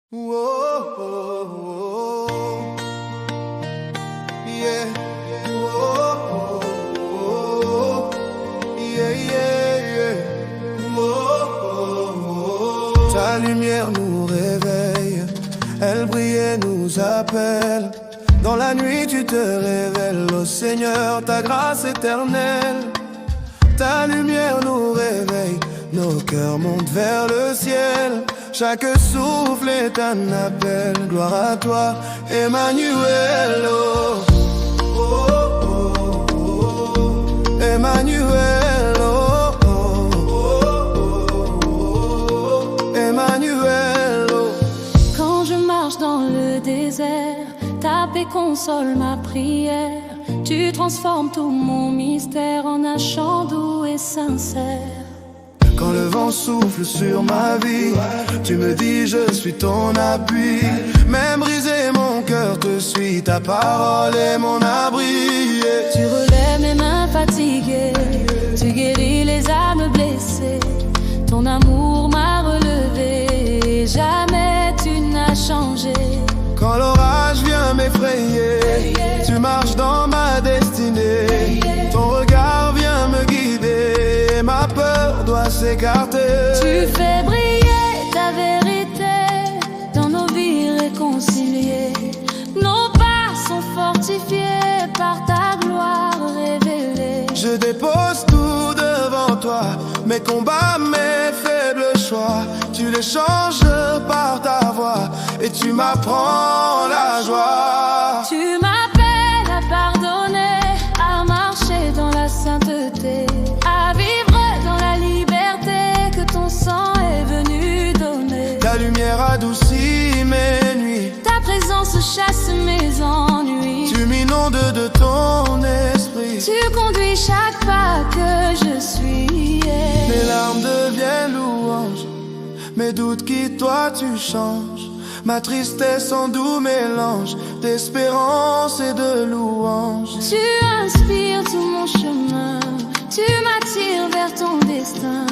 Whoa, oh, oh, yeah. Whoa, oh, yeah, yeah, yeah. Whoa, ta lumière nous réveille, elle brille et nous appelle. Dans la nuit tu te révèles, ô Seigneur, ta grâce éternelle. Ta lumière nous réveille, nos cœurs montent vers le ciel. Chaque souffle est un appel, gloire à toi, Emmanuel. Oh, oh, oh, oh, Emmanuel. Oh, oh, oh, oh, Emmanuel. Oh. Quand je marche dans le désert, ta paix console ma prière. Tu transformes tout mon mystère en un chant doux et sincère. Quand le vent souffle sur ma vie, tu me dis je suis ton appui. Même brisé mon cœur te suit, ta parole est mon abri. Tu relèves mes mains fatiguées, tu guéris les âmes blessées. Ton amour m'a relevé, jamais tu n'as changé. Quand l'orage vient m'effrayer, tu marches dans ma destinée. Ton regard vient me guider, ma peur doit s'écarter. Tu fais briller ta vérité dans nos vies réconciliées. Nos pas sont fortifiés par ta gloire révélée. Je dépose tout devant toi, mes combats, mes faibles choix. Tu les changes par ta voix et tu m'apprends la joie. Tu m'appelles à pardonner, à marcher dans la sainteté, à vivre dans la liberté que ton sang est venu donner. Ta lumière adoucit mes nuits, ta présence chasse mes ennuis. tu m'inondes de ton esprit, tu conduis chaque pas que je suis. mes larmes deviennent louanges, mes doutes quittent toi, tu changes. Ma tristesse en doux mélange d'espérance et de louange. Tu inspires tout mon chemin, tu m'attires vers ton destin.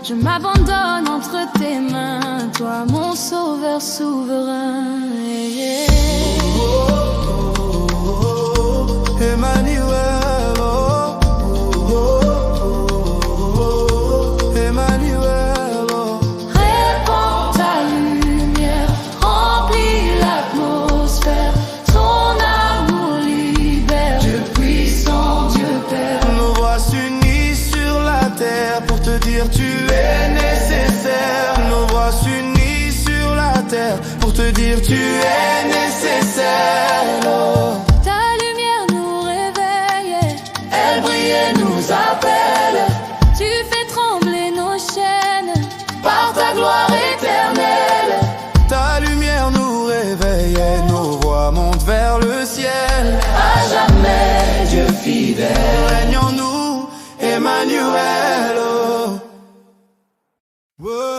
Je m'abandonne entre tes mains, toi mon sauveur souverain. Oh, oh, oh, oh, Emmanuel. Oh, oh, oh, oh, Emmanuel. Oh. Répands ta lumière, remplis l'atmosphère. Ton amour libère, Dieu puissant, Dieu Père. Nos voix s'unissent sur la terre pour te dire tu es nécessaire. Nos voix s'unissent sur la terre pour te dire tu es nécessaire. Oh. Ta lumière nous réveille, Elle brille et nous appelle tu fais trembler nos chaînes. par ta gloire éternelle. Ta lumière nous réveille et nos voix montent vers le ciel. À jamais, Dieu fidèle. Règne en nous, Emmanuel. Oh. Whoa.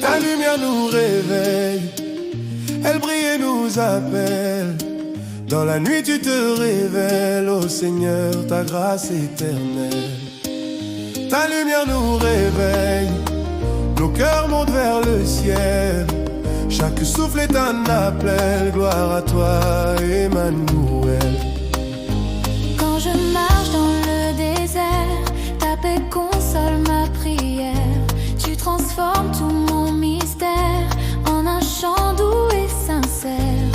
Ta lumière nous réveille, elle brille et nous appelle. Dans la nuit tu te révèles, ô Seigneur, ta grâce éternelle. Ta lumière nous réveille, nos cœurs montent vers le ciel. Chaque souffle est un appel, gloire à toi, Emmanuel. Quand je marche dans le désert, ta paix console ma prière. Tu transformes tout mon mystère en un chant doux et sincère.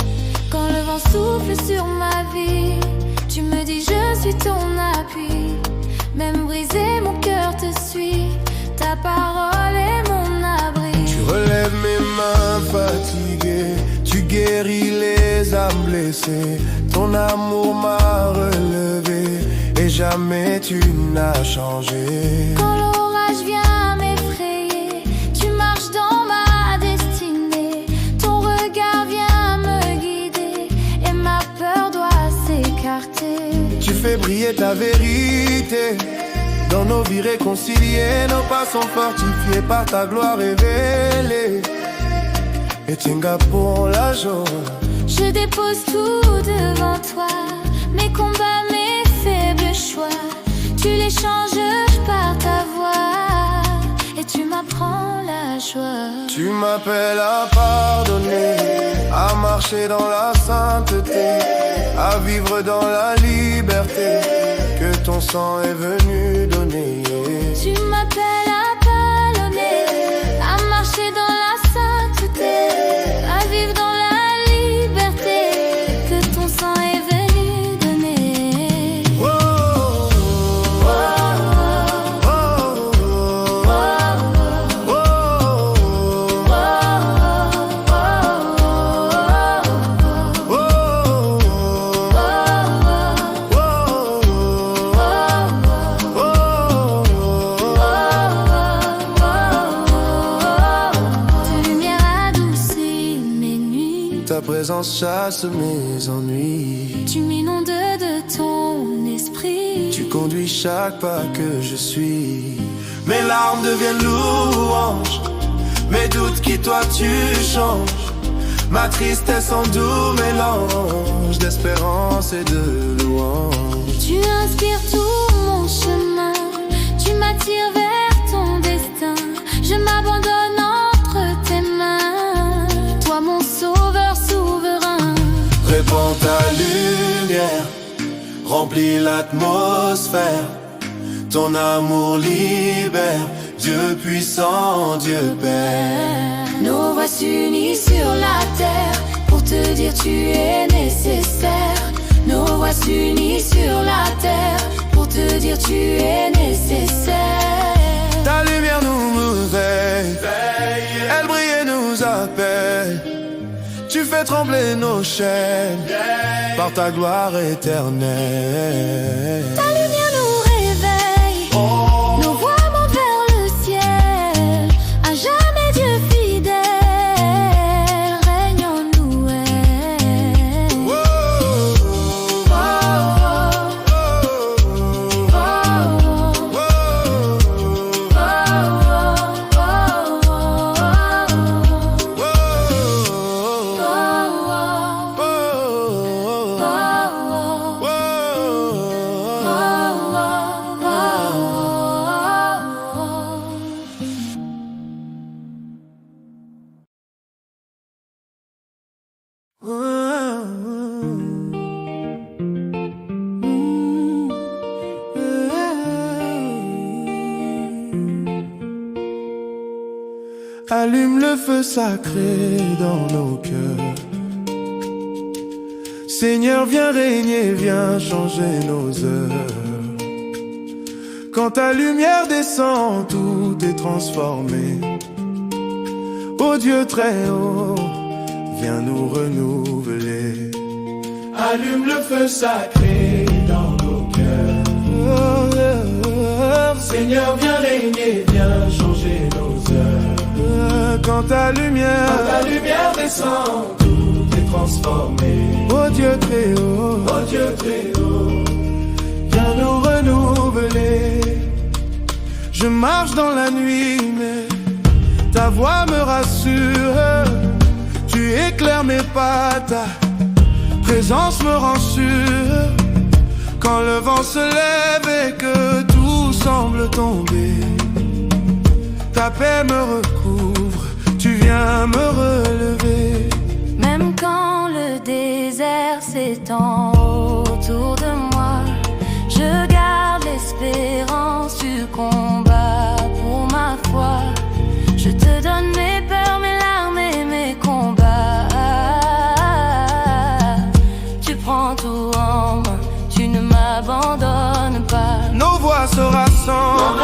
Quand le vent souffle sur ma vie, tu me dis je suis ton appui. Même brisé, mon cœur te suit, ta parole est mon abri. Tu relèves mes mains fatiguées, tu guéris les âmes blessées. Ton amour m'a relevé et jamais tu n'as changé. Quand l'orage vient m'effrayer, tu marches dans ma destinée. Ton regard vient me guider et ma peur doit s'écarter. Tu fais briller ta vérité dans nos vies réconciliées. Nos pas sont fortifiés par ta gloire révélée. Et Tinga pour la joie. Je dépose tout devant toi, m'appelles à pardonner, à marcher dans la sainteté, à vivre dans la liberté que ton sang est venu donner. Tu m'appelles à pardonner, à marcher dans la sainteté, à vivre dans la liberté que ton sang est venu donner. Oh, oh, oh, ta présence chasse mes ennuis. Tu m'inondes de ton esprit. Tu conduis chaque pas que je suis. Mes larmes deviennent louanges, mes doutes qui toi tu changes. Ma tristesse en doux mélange d'espérance et de louange. Tu inspires tout mon chemin, tu m'attires vers ton destin. Je m'abandonne entre tes mains, toi mon sauveur souverain. Répands ta lumière, remplis l'atmosphère. Ton amour libère, Dieu puissant, Dieu Père. Nos voix s'unissent sur la terre pour te dire tu es nécessaire. Nos voix s'unissent sur la terre pour te dire tu es nécessaire. Ta lumière nous veille, elle brille et nous appelle. Tu fais trembler nos chaînes par ta gloire éternelle. Ta lumière nous réveille, nos voix montent vers le ciel. À jamais Dieu fidèle, règne en nous. Allume le feu sacré dans nos cœurs. Seigneur, viens régner, viens changer nos heures. Quand ta lumière descend, tout est transformé. Ô Dieu très haut, viens nous renouveler. Allume le feu sacré dans nos cœurs. Seigneur, viens régner, viens changer nos heures. Quand ta lumière descend, tout est transformé. Oh Dieu très haut, viens nous renouveler. Je marche dans la nuit, mais ta voix me rassure. Tu éclaires mes pas, ta présence me rend sûr. Quand le vent se lève et que tout semble tomber, ta paix me recouvre, tu viens me relever. Même quand le désert s'étend autour de moi, je garde l'espérance du combat pour ma foi. Je te donne mes peurs, mes larmes et mes combats. Tu prends tout en main, tu ne m'abandonnes pas. Nos voix se rassemblent,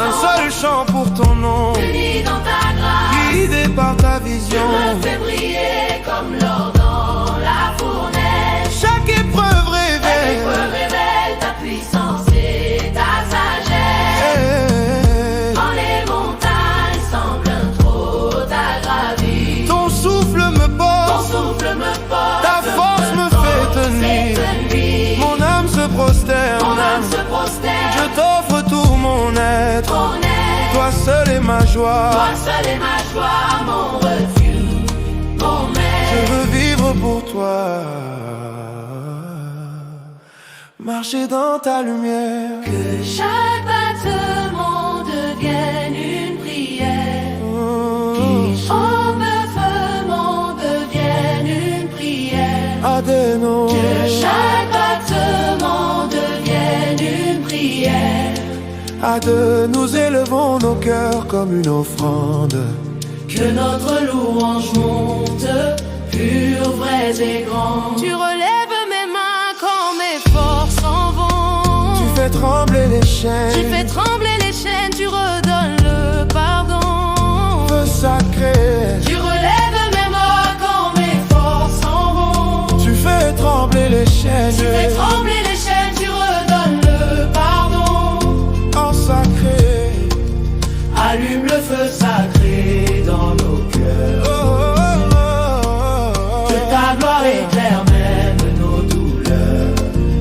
un seul chant pour ton nom. Unis dans ta grâce, guidé par ta vision, tu me fais briller comme l'or dans la fournaise. Chaque épreuve révèle ta puissance et ta sagesse. Quand les montagnes semblent trop aggravies, ton souffle me porte, ta force me fait tenir. Mon âme se prosterne, je t'offre tout mon être. Toi seul est ma joie, mon refuge, mon maître. je veux vivre pour toi, marcher dans ta lumière. Que chaque battement devienne une prière qui chante À deux, nous élevons nos cœurs comme une offrande. Que notre louange monte, pure, vraie et grande. Tu relèves mes mains quand mes forces s'en vont. Tu fais trembler les chaînes. Tu fais trembler les chaînes, tu redonnes le pardon. Feu sacré. Tu relèves mes mains quand mes forces s'en vont. Tu fais trembler les chaînes. Tu fais trembler les chaînes, tu redonnes le pardon. En sacré. Allume le feu sacré dans nos cœurs. Que ta gloire éclaire même nos douleurs.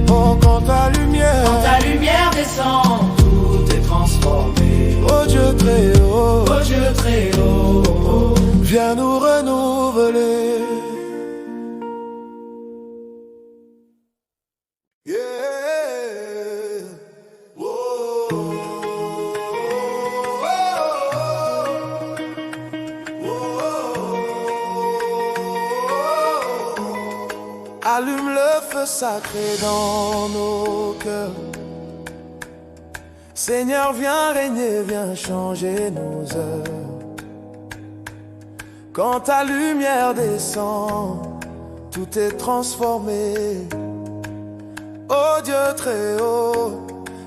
Oh, quand ta lumière descend, tout est transformé. Oh Dieu très haut, Oh Dieu très haut, viens nous renouveler. Yeah. Whoa. Allume le feu sacré dans nos cœurs. Seigneur, viens régner, viens changer nos heures. Quand ta lumière descend, tout est transformé. Oh Dieu très haut,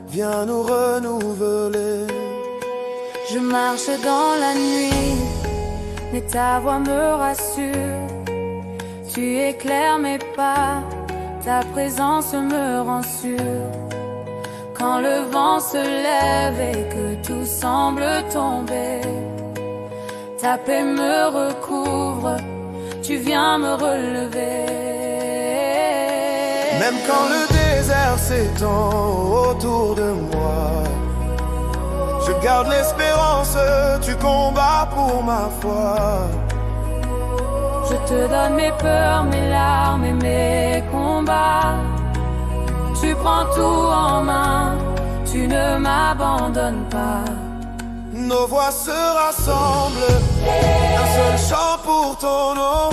viens nous renouveler. Je marche dans la nuit, mais ta voix me rassure. Tu éclaires mes pas, ta présence me rend sûr. Quand le vent se lève et que tout semble tomber, ta paix me recouvre, tu viens me relever. Même quand le désert s'étend autour de moi, je garde l'espérance, tu combats pour ma foi. Je te donne mes peurs, mes larmes et mes combats. Tu prends tout en main, tu ne m'abandonnes pas. Nos voix se rassemblent, un seul chant pour ton nom,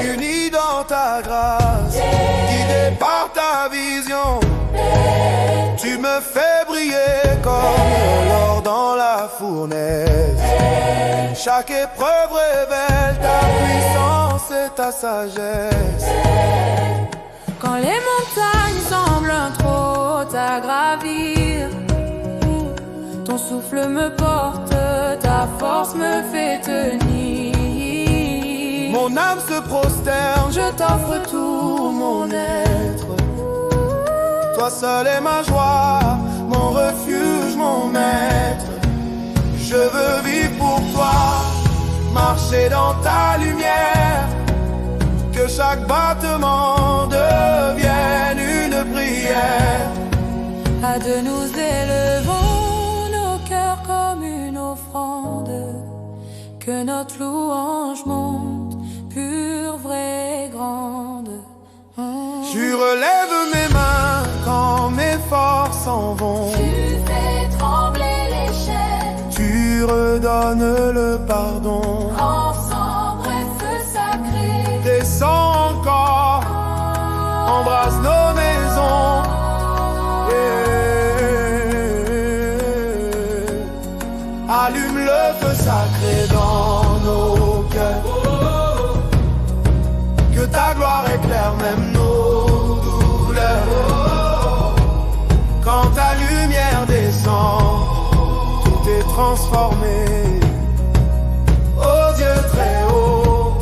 unis dans ta grâce, guidés par ta vision. Tu me fais briller comme l'or dans la fournaise. Chaque épreuve révèle ta puissance et ta sagesse. Quand les montagnes semblent trop à gravir, ton souffle me porte, ta force me fait tenir. Mon âme se prosterne, Je t'offre tout mon être. toi seul est ma joie, mon refuge, mon maître. Je veux vivre pour toi, marcher dans ta lumière. Que chaque battement devienne une prière. À deux nous élevons nos cœurs comme une offrande. Que notre louange monte, pure, vraie, grande. Tu relèves mes mains quand mes forces s'en vont. Tu fais trembler les chaînes. Tu redonnes le pardon. Ensemble, feu sacré. Descends encore, embrasse nos maisons. Allume le feu sacré dans nos cœurs. Que ta gloire éclaire même nos douleurs. Quand ta lumière descend, tout est transformé. Oh Dieu très haut,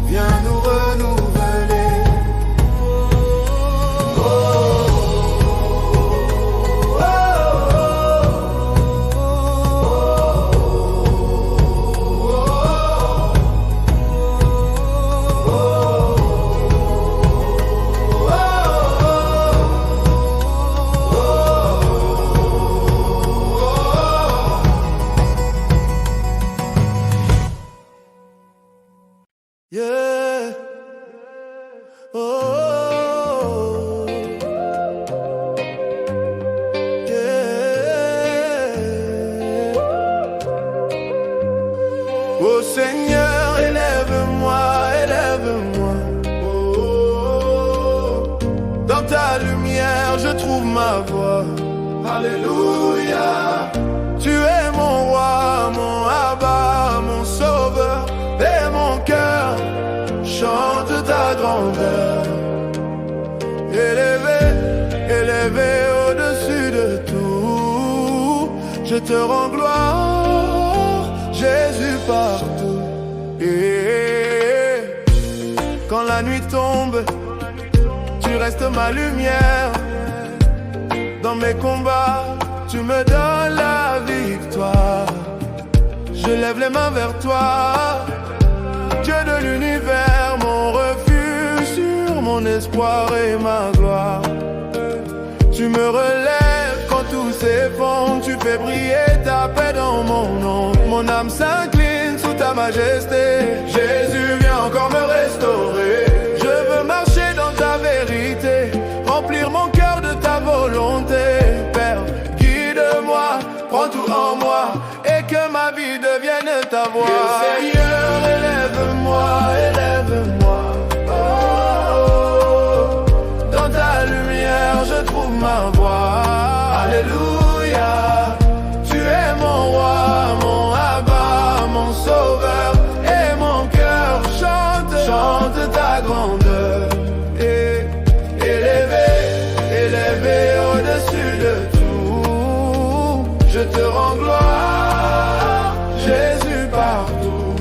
viens nous renouveler. Oh, oh, yeah. Oh, yeah. Oh Seigneur, élève-moi, élève-moi. Oh, dans ta lumière, je trouve ma voie. Alléluia. Tu es mon roi, mon Abba, mon sauveur, et mon cœur chante ta grandeur. Élevé, élevé au-dessus de tout, je te rends gloire, Jésus partout. Et quand la nuit tombe, tu restes ma lumière. Dans mes combats, tu me donnes la victoire. Je lève les mains vers toi, Dieu de l'univers, mon refuge sûr, mon espoir et ma gloire. Tu me relèves quand tout s'effondre, tu fais briller ta paix dans mon nom. Mon âme s'incline sous ta majesté, Jésus viens encore me restaurer. Je veux marcher dans ta vérité, remplir mon cœur de ta volonté. Père, guide-moi, prends tout en moi, et que ma vie devienne ta voix. Seigneur, élève-moi, élève-moi. Oh, oh, dans ta lumière, je trouve ma voix. Alléluia. Tu es mon roi, mon Abba, mon sauveur, et mon cœur chante ta grandeur. Et élevé, élevé au-dessus de tout, je te rends gloire, Jésus partout.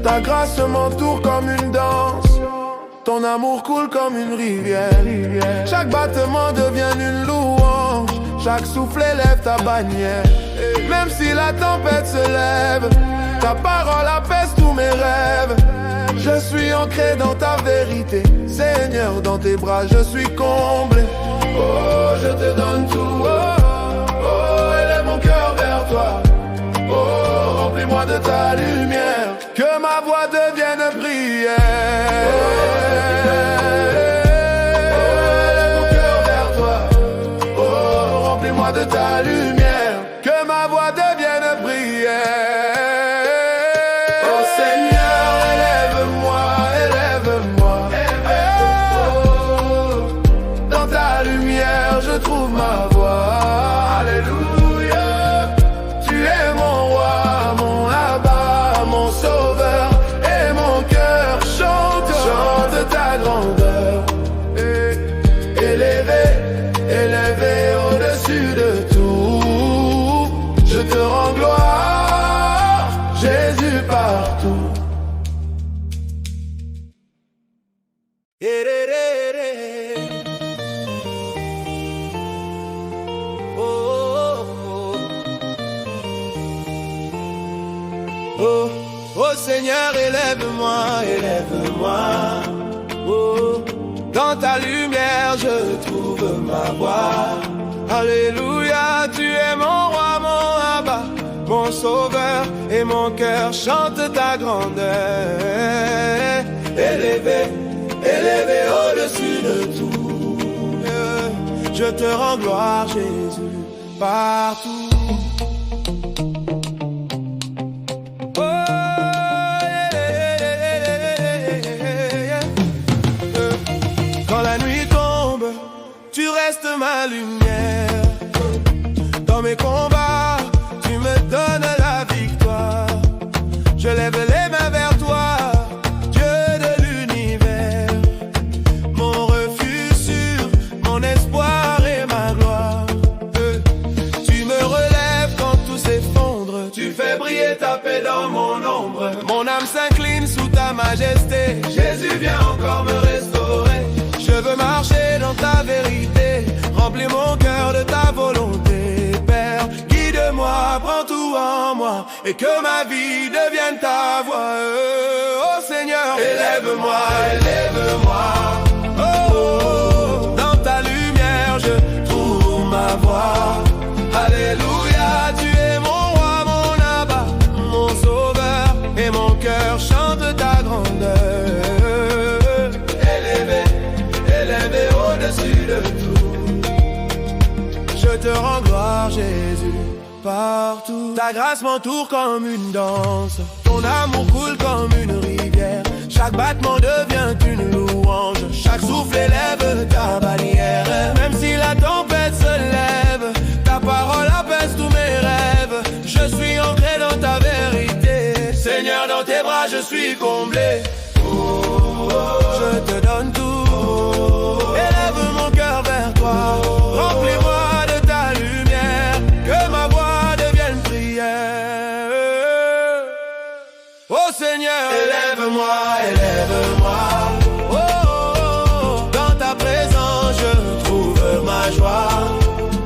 Ta grâce m'entoure comme une danse, ton amour coule comme une rivière. Chaque battement devient une louange, chaque souffle élève ta bannière. Même si la tempête se lève, ta parole apaise tous mes rêves. Je suis ancré dans ta vérité, Seigneur, dans tes bras je suis comblé. Oh, je te donne tout, oh, oh, élève mon cœur vers toi. Oh, remplis-moi de ta lumière, que ma voix devienne prière. Élève mon cœur vers toi. Oh, remplis-moi de ta lumière, que ma voix devienne prière. Oh Seigneur, élève-moi, élève-moi. Oh, dans ta lumière, je trouve ma voix. Alléluia. Tu es mon roi, mon Abba, mon sauveur, et mon cœur chante ta grandeur. Élevé, élevé au-dessus de tout, je te rends gloire, Jésus partout. Oh, oh Seigneur, élève-moi, élève-moi. Oh, dans ta lumière, je trouve ma voix. Alléluia, tu es mon roi, mon Abba, mon sauveur, et mon cœur chante ta grandeur. Élevé, élevé au-dessus de tout, je te rends gloire, Jésus, partout. Tu restes ma lumière. Dans mes combats, tu me donnes la victoire. Je lève les mains vers toi, Dieu de l'univers, mon refuge sûr, mon espoir et ma gloire. Tu me relèves quand tout s'effondre, tu fais briller ta paix dans mon ombre. Mon âme s'incline sous ta majesté, Jésus viens encore me restaurer. Je veux marcher dans ta vérité, remplis mon cœur de ta volonté. Père, guide-moi, prends tout en moi, et que ma vie devienne ta voix. Oh Seigneur, élève-moi, élève-moi. Oh, oh, dans ta lumière, je trouve ma voix. Alléluia, tu es mon roi, mon Abba, mon sauveur, et mon cœur chante ta grandeur. Élevé au-dessus de tout, je te rends gloire, Jésus, partout. Ta grâce m'entoure comme une danse, ton amour coule comme une rivière. Chaque battement devient une louange, chaque souffle élève ta bannière. Même si la suis comblé. Je te donne tout. Élève mon cœur vers toi. Remplis-moi de ta lumière. Que ma voix devienne prière. Oh Seigneur, élève-moi, élève-moi. Oh, oh, oh, dans ta présence je trouve ma joie.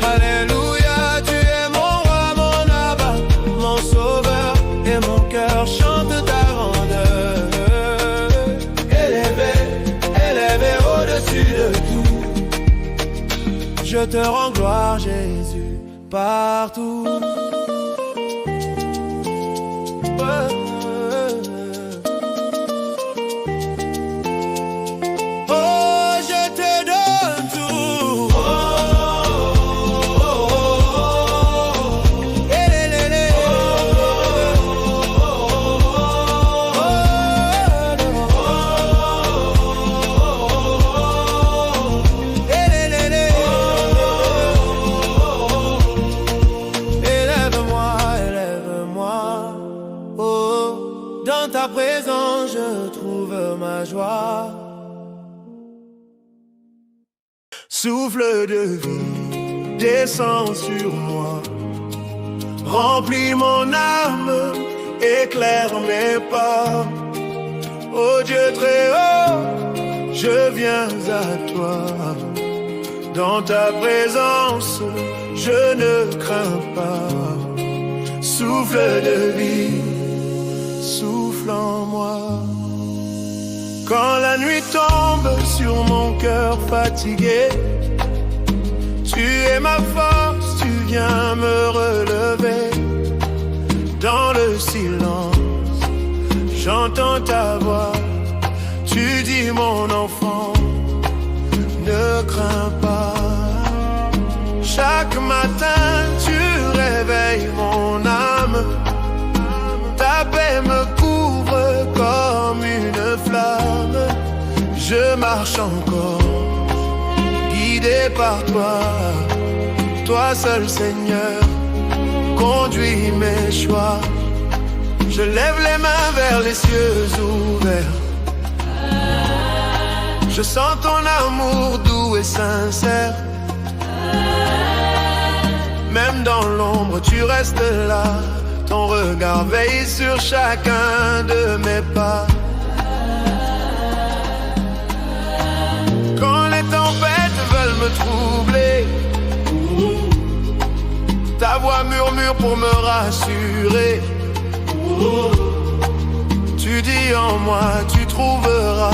Alléluia, tu es mon roi, mon Abba, mon sauveur, et mon cœur chante ta grandeur. Élevé, élevé au-dessus de tout. Je te rends gloire, Jésus, partout. Dans ta présence, je trouve ma joie. Souffle de vie, descend sur moi. Remplis mon âme, éclaire mes pas. Oh Dieu très haut, je viens à toi. Dans ta présence, je ne crains pas. Souffle de vie, souffle en moi. Quand la nuit tombe sur mon cœur fatigué, tu es ma force, tu viens me relever. Dans le silence, j'entends ta voix. Tu dis mon enfant, ne crains pas. Chaque matin, tu réveilles mon âme. Ta paix me couvre comme une flamme. Je marche encore, guidé par toi. Toi seul Seigneur, conduis mes choix. Je lève les mains vers les cieux ouverts. Je sens ton amour doux et sincère. Même dans l'ombre, tu restes là. Ton regard veille sur chacun de mes pas. Quand les tempêtes veulent me troubler, ta voix murmure pour me rassurer. Tu dis en moi, tu trouveras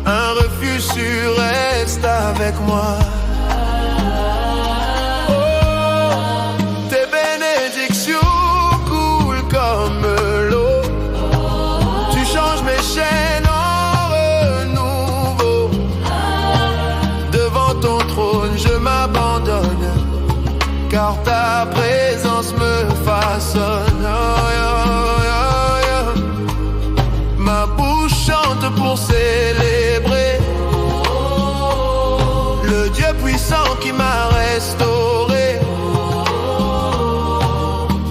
un refuge sûr, reste avec moi. Tes bénédictions coulent comme l'eau. Tu changes mes chaînes en renouveau. Devant ton trône, je m'abandonne, car ta présence me façonne. Ma bouche chante pour célébrer le Dieu puissant qui m'a restauré.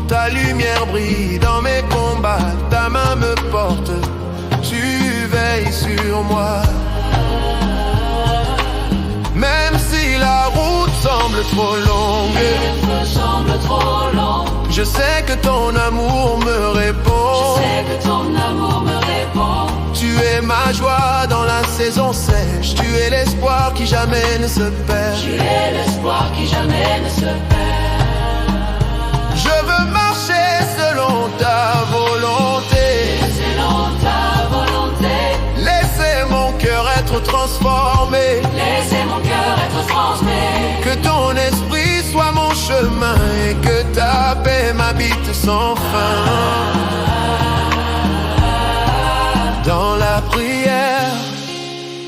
Ta lumière brille dans mes combats, ta main me porte, tu veilles sur moi. Même si la route semble trop longue, je sais que ton amour me répond. Tu es ma joie dans la saison sèche. Tu es l'espoir qui jamais ne se perd. Je veux marcher selon ta volonté. Laissez mon cœur être transformé. Que ton esprit soit mon chemin et que ta paix m'habite sans fin. Dans la prière,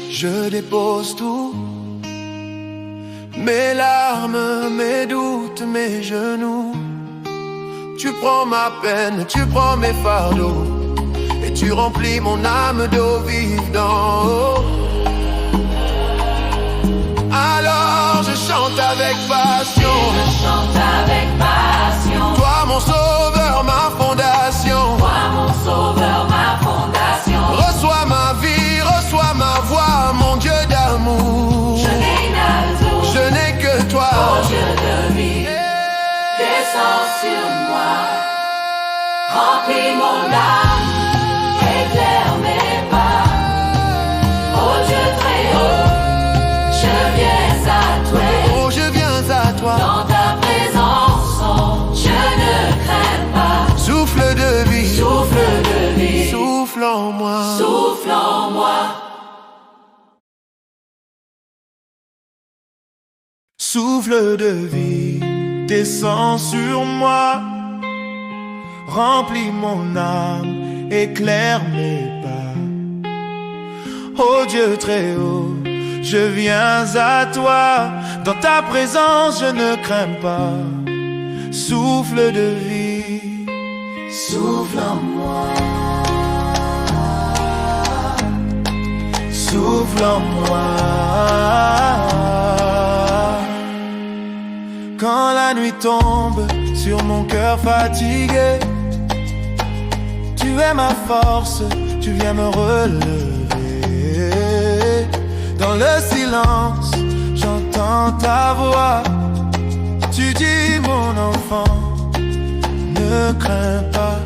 je dépose tout. Mes larmes, mes doutes, mes genoux. Tu prends ma peine, tu prends mes fardeaux, et tu remplis mon âme d'eau vive d'en haut. Alors je chante avec passion. Toi mon sauveur, ma fondation. remplis mon âme, éclaire mes pas. Oh Dieu très haut, je viens à toi. Oh, je viens à toi. Dans ta présence, je ne crains pas. Souffle de vie, Souffle de vie, souffle en moi. souffle en moi. Souffle de vie, descends sur moi. Remplis mon âme, éclaire mes pas. Oh Dieu très haut, je viens à toi. Dans ta présence, je ne crains pas. Souffle de vie, souffle en moi. Souffle en moi. Quand la nuit tombe sur mon cœur fatigué, tu es ma force, tu viens me relever. Dans le silence, j'entends ta voix. Tu dis mon enfant, ne crains pas.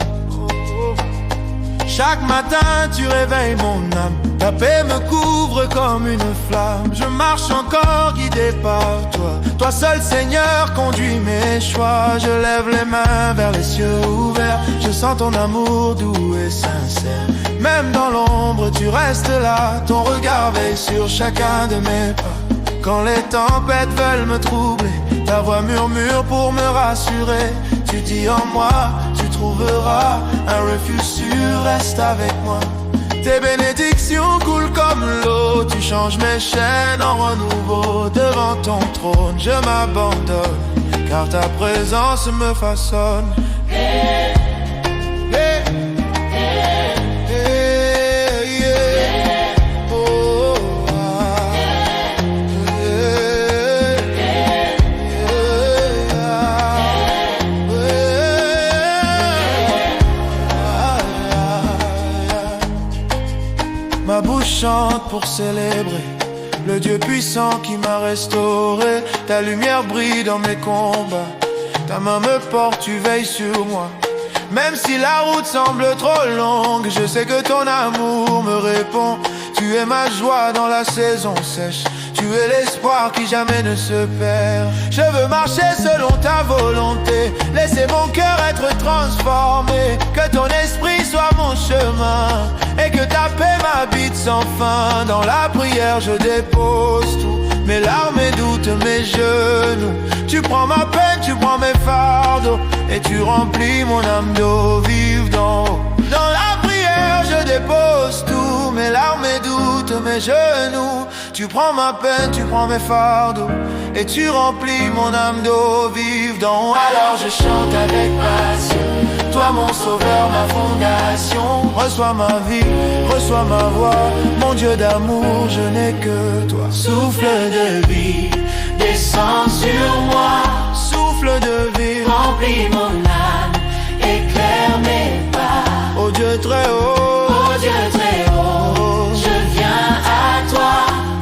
Chaque matin tu réveilles mon âme. Ta paix me couvre comme une flamme. Je marche encore guidé par toi. Toi seul Seigneur conduis mes choix. Je lève les mains vers les cieux ouverts. Je sens ton amour doux et sincère. Même dans l'ombre tu restes là. Ton regard veille sur chacun de mes pas. Quand les tempêtes veulent me troubler, ta voix murmure pour me rassurer. Tu dis en moi, tu trouveras un refuge sûr, reste avec moi. Tes bénédictions coulent comme l'eau. Tu changes mes chaînes en renouveau. Devant ton trône je m'abandonne, car ta présence me façonne. Hey, hey, hey, hey, yeah. Oh, ah. Hey, hey, ma bouche chante pour célébrer le Dieu puissant qui m'a restauré. Ta lumière brille dans mes combats. Ta main me porte, tu veilles sur moi. Même si la route semble trop longue, je sais que ton amour me répond. Tu es ma joie dans la saison sèche. Tu es l'espoir qui jamais ne se perd. Je veux marcher selon ta volonté. Laisser mon cœur être transformé. Que ton esprit soit mon chemin. Et que ta paix m'habite sans fin. Dans la prière je dépose tout. Mes larmes et doutes, mes genoux. Tu prends ma peine, tu prends mes fardeaux. Et tu remplis mon âme d'eau vive d'en haut. Dans la prière je dépose tout. Mes larmes et doutes, mes genoux. Tu prends ma peine, tu prends mes fardeaux. Et tu remplis mon âme d'eau vive d'en haut. Alors je chante avec passion. Toi mon sauveur, ma fondation. Reçois ma vie, reçois ma voix. Mon Dieu d'amour, je n'ai que toi. Souffle de vie, descends sur moi. Souffle de vie, Remplis mon âme, éclaire mes pas. oh Dieu très haut, Oh Dieu très haut, je viens à toi.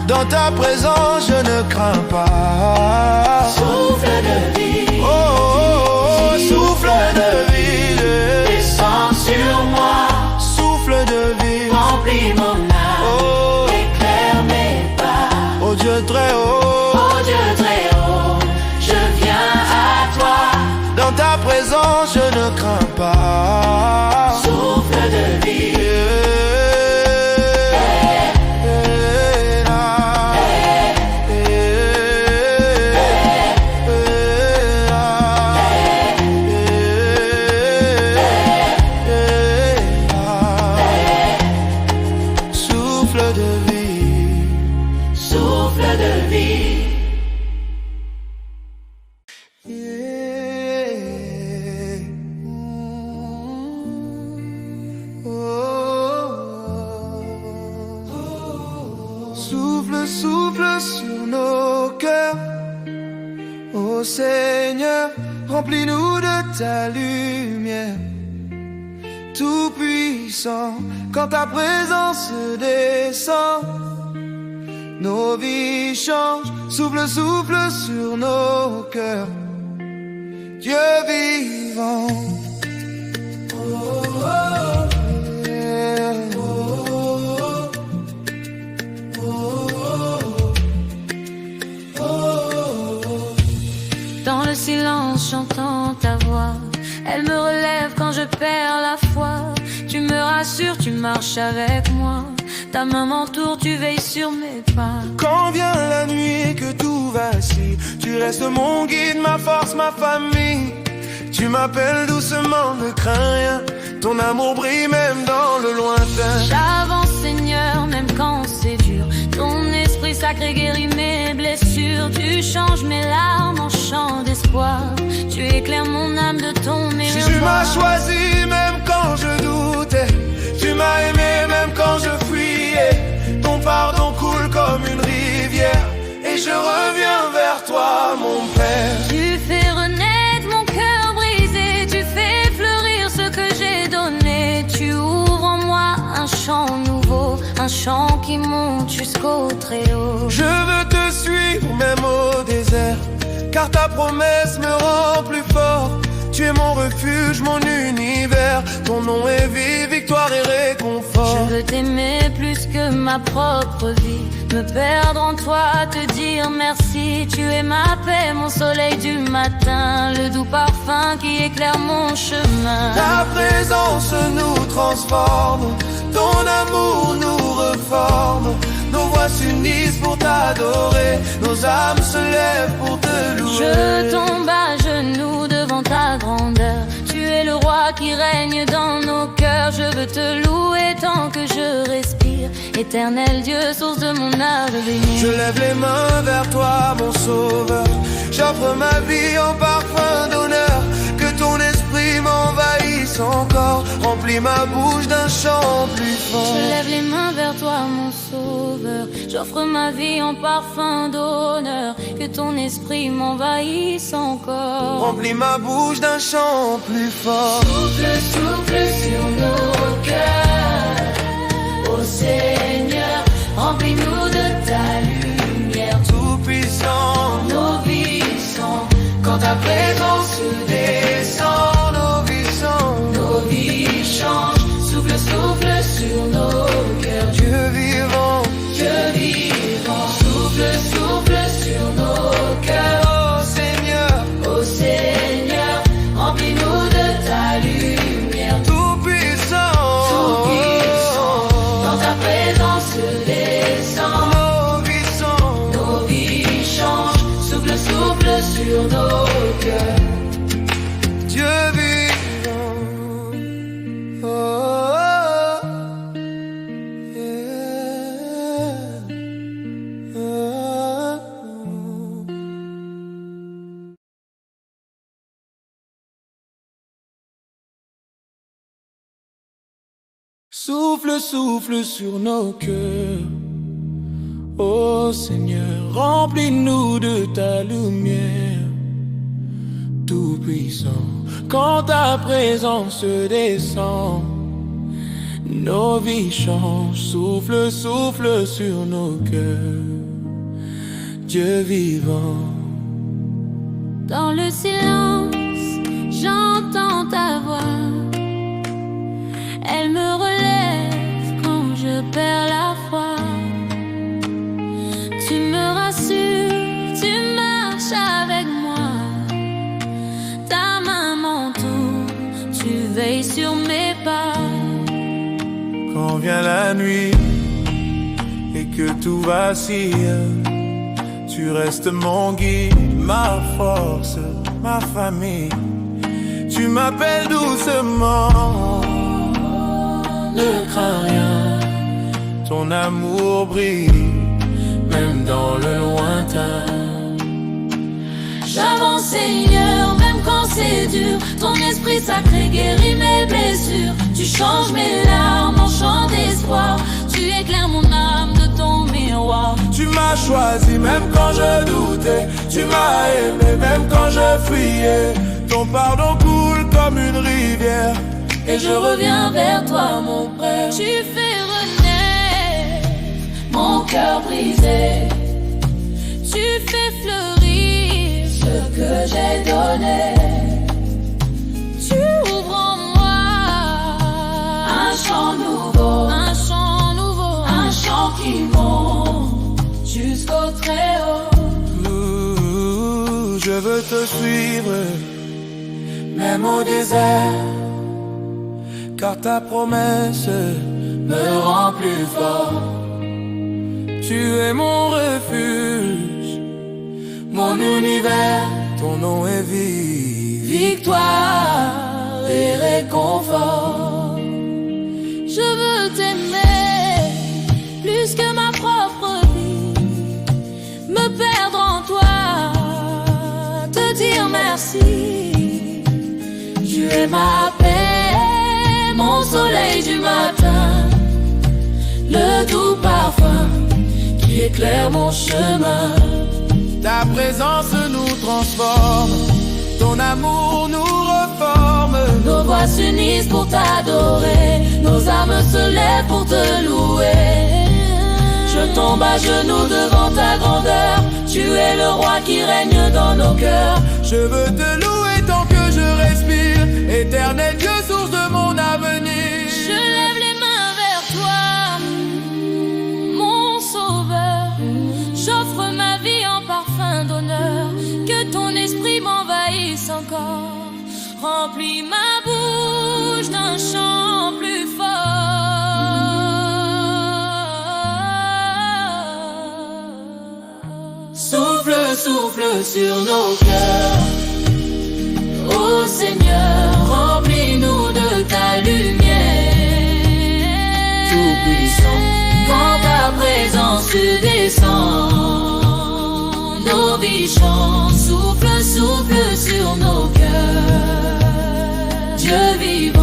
dans ta présence je ne crains pas. Souffle de vie, Oh, oh, oh, souffle de vie, descends sur moi. souffle de vie, Remplis mon âme, oh, éclaire mes pas. oh Dieu très haut, Oh Dieu très haut, je viens à toi. dans ta présence je ne crains pas. Souffle de vie, souffle de vie. souffle de vie. Yeah. Oh. Souffle, souffle sur nos cœurs. Ô Seigneur, remplis-nous de ta lumière. Tout puissant, quand ta présence descend, nos vies changent. Souffle, souffle sur nos cœurs. Dieu vivant. Oh. silence, j'entends ta voix. Elle me relève quand je perds la foi. Tu me rassures, tu marches avec moi. Ta main m'entoure, tu veilles sur mes pas. Quand vient la nuit que tout vacille, tu restes mon guide, ma force, ma famille. Tu m'appelles doucement, ne crains rien. Ton amour brille même dans le lointain. J'avance Seigneur, même quand c'est dur. Ton esprit sacré guérit mes blessures. Tu changes mes larmes en chant d'espoir. Tu éclaires mon âme de ton miroir. Tu m'as choisi même quand je doutais. Tu m'as aimé même quand je fuyais. Ton pardon coule comme une rivière. Et je reviens vers toi, mon Père. Tu fais renaître mon cœur brisé. Tu fais fleurir ce que j'ai donné. Tu ouvres en moi un chant nouveau, un chant qui monte jusqu'au très haut. Je veux te suivre même au désert, car ta promesse me rend plus fort. Tu es mon refuge, mon univers. Ton nom est vie, victoire et réconfort. Je veux t'aimer plus que ma propre vie. Me perdre en toi, te dire merci. Tu es ma paix, mon soleil du matin. Le doux parfum qui éclaire mon chemin. Ta présence nous transforme. Ton amour nous reforme. Nos voix s'unissent pour t'adorer. Nos âmes se lèvent pour te louer. Je tombe à genoux devant ta grandeur. Tu es le roi qui règne dans nos cœurs. Je veux te louer tant que je respire. Éternel Dieu, source de mon avenir. Je lève les mains vers toi, mon sauveur. J'offre ma vie en parfum d'honneur. Que ton esprit m'envahisse encore. Remplis ma bouche d'un chant plus fort. Je lève les mains vers toi, mon sauveur. J'offre ma vie en parfum d'honneur. Que ton esprit m'envahisse encore. Remplis ma bouche d'un chant plus fort. Souffle, souffle sur nos cœurs. Ô Seigneur, remplis-nous de ta lumière. Tout puissant, Nos vies sont, quand ta présence descend, nos vies sont, nos vies changent. Souffle, souffle sur nos cœurs. Dieu vivant, Dieu vivant. Souffle, souffle sur nos cœurs. oh Seigneur, Ô Seigneur, remplis-nous de ta lumière. tout puissant, Tout puissant, quand ta présence descend, nos vies sont, nos vies changent. Souffle, souffle sur nos cœurs. Dieu vivant, oh, oh, yeah, oh. Souffle, souffle sur nos cœurs. Ô Seigneur, remplis-nous de ta lumière. Tout-puissant, quand ta présence descend, nos vies changent. Souffle, souffle sur nos cœurs. Dieu vivant. Dans le silence, j'entends ta voix. Elle me relève quand je perds la foi. Tu me rassures, tu marches avec moi. Ta main m'entoure, tu veilles sur mes pas. Quand vient la nuit et que tout vacille, tu restes mon guide, ma force, ma famille. Tu m'appelles doucement, ne crains rien. Ton amour brille, même dans le lointain. J'avance Seigneur, même quand c'est dur. Ton esprit sacré guérit mes blessures. Tu changes mes larmes en chant d'espoir. Tu éclaires mon âme de ton miroir. Tu m'as choisi même quand je doutais. Tu m'as aimé même quand je fuyais. Ton pardon coule comme une rivière. Et je reviens vers toi mon Père. Tu fais renaître mon cœur brisé. Tu fais fleurir ce que j'ai donné. Tu ouvres en moi un chant nouveau, un chant nouveau, un chant qui monte jusqu'au très haut. je veux te suivre, même au désert, car ta promesse me rend plus fort. Tu es mon refuge, mon univers, ton nom est vie, victoire et réconfort. Je veux t'aimer plus que ma propre vie, me perdre en toi, te dire merci. Tu es ma paix, mon soleil du matin, le doux parfum qui éclaire mon chemin. Ta présence nous transforme, ton amour nous reforme. Nos voix s'unissent pour t'adorer, nos âmes se lèvent pour te louer. Je tombe à genoux devant ta grandeur, tu es le roi qui règne dans nos cœurs. Je veux te louer tant que je respire, éternel Dieu, source de mon avenir. Je lève les mains vers toi, mon sauveur. J'offre ma vie en parfum d'honneur, que ton esprit m'envahisse encore. Remplis ma bouche d'un chant plus fort. Souffle, souffle sur nos cœurs. Ô Seigneur, remplis-nous de ta lumière. Tout-puissant, quand ta présence descend, nos vies chantent. Souffle, souffle sur nos cœurs, Dieu vivant.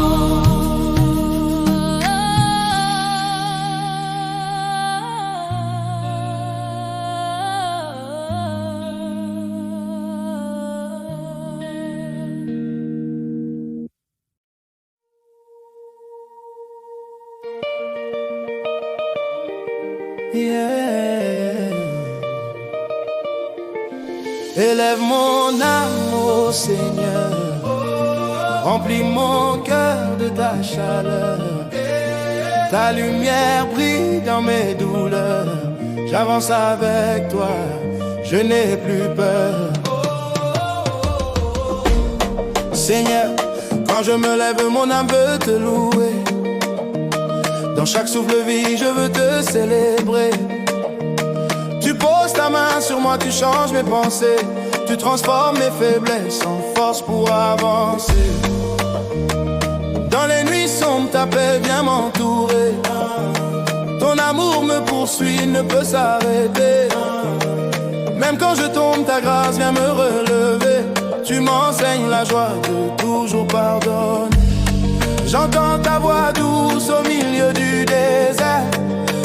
Yeah. Élève mon âme au Seigneur, remplis mon cœur de ta chaleur. Ta lumière brille dans mes douleurs. J'avance avec toi, je n'ai plus peur. Seigneur, quand je me lève, mon âme veut te louer. Dans chaque souffle de vie, je veux te célébrer. Tu poses ta main sur moi, tu changes mes pensées. Tu transformes mes faiblesses en force pour avancer. Dans les nuits sombres, ta paix vient m'entourer. Ton amour me poursuit, il ne peut s'arrêter. Même quand je tombe, ta grâce vient me relever. Tu m'enseignes la joie de toujours pardonner. J'entends ta voix douce au milieu du désert.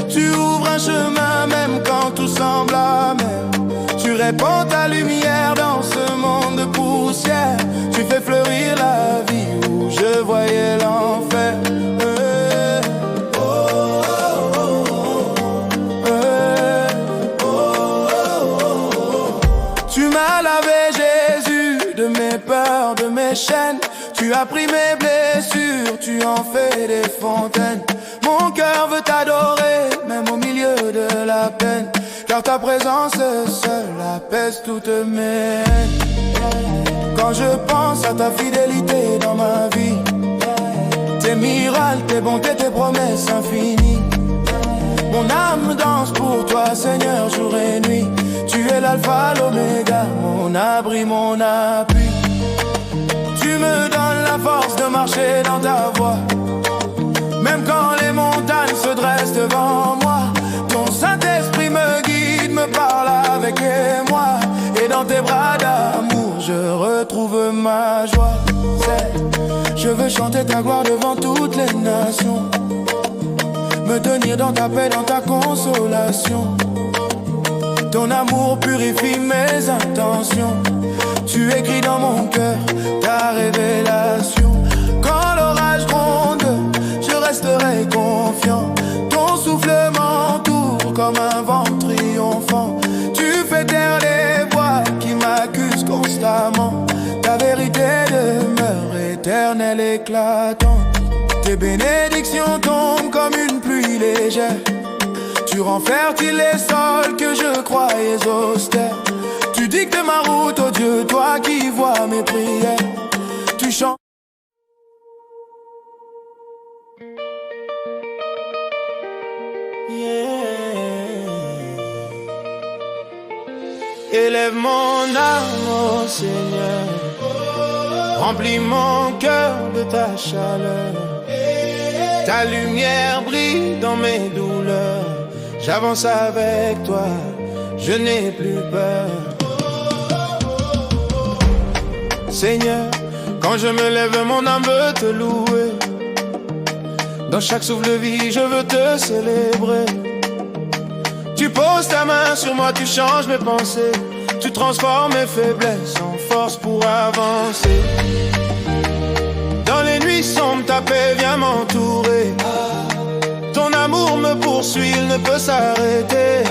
Tu ouvres un chemin même quand tout semble amer. Tu répands ta lumière dans ce monde de poussière. Tu fais fleurir la vie où je voyais l'enfer. Tu m'as lavé, Jésus, de mes peurs, de mes chaînes. Tu as pris mes blessures, tu en fais des fontaines. Mon cœur veut t'adorer, même au milieu de la peine. Car ta présence seule apaise toutes mes haines. Quand je pense à ta fidélité dans ma vie, tes miracles, tes bontés, tes promesses infinies. Mon âme danse pour toi, Seigneur, jour et nuit. Tu es l'alpha, l'oméga, mon abri, mon appui. Tu me donnes la force de marcher dans ta voie. Même quand les montagnes se dressent devant moi, ton Saint-Esprit me guide, me parle avec émoi. Et dans tes bras d'amour, je retrouve ma joie. Je veux chanter ta gloire devant toutes les nations. Me tenir dans ta paix, dans ta consolation. Ton amour purifie mes intentions. Tu écris dans mon cœur ta révélation. Quand l'orage gronde, je resterai confiant. Ton souffle m'entoure comme un vent triomphant. Tu fais taire les voix qui m'accusent constamment. Ta vérité demeure éternelle, éclatante. Tes bénédictions tombent comme une pluie légère. Tu rends fertile les sols que je croyais austères. Tu dictes ma route, oh Dieu, toi vois mes prières. Tu chantes. Élève mon âme au Seigneur, remplis mon cœur de ta chaleur. Ta lumière brille dans mes douleurs. J'avance avec toi, je n'ai plus peur. Seigneur, quand je me lève, mon âme veut te louer. Dans chaque souffle de vie, je veux te célébrer. Tu poses ta main sur moi, tu changes mes pensées. Tu transformes mes faiblesses en force pour avancer. Dans les nuits sombres, ta paix vient m'entourer. Ton amour me poursuit, il ne peut s'arrêter.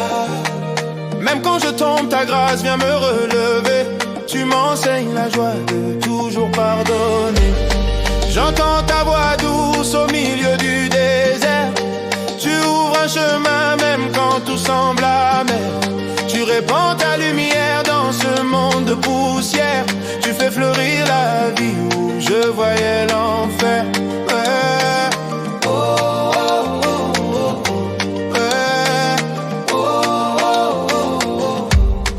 Même quand je tombe, ta grâce vient me relever. Tu m'enseignes la joie de toujours pardonner. J'entends ta voix douce au milieu du désert. Tu ouvres un chemin même quand tout semble amer. Tu répands ta lumière dans ce monde de poussière. Tu fais fleurir la vie où je voyais l'enfer. Ouais. Oh, oh, oh, oh. Ouais. Oh, oh, oh, oh.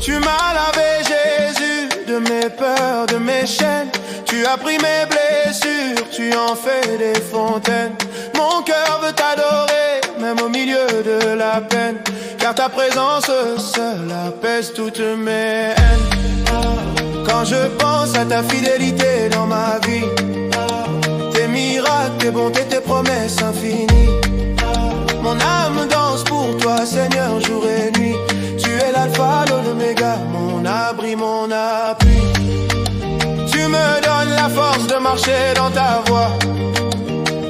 Tu m'as lavé, Jésus, de mes peurs, de mes chaînes. Tu as pris mes blessures, tu en fais des fontaines. Mon cœur veut t'adorer, même au milieu de la peine. Car ta présence seule apaise toutes mes haines. Quand je pense à ta fidélité dans ma vie, tes miracles, tes bontés, tes promesses infinies. Mon âme danse pour toi, Seigneur, jour et nuit. Tu es l'alpha, l'oméga, mon abri, mon appui. Tu me donnes la force de marcher dans ta voie.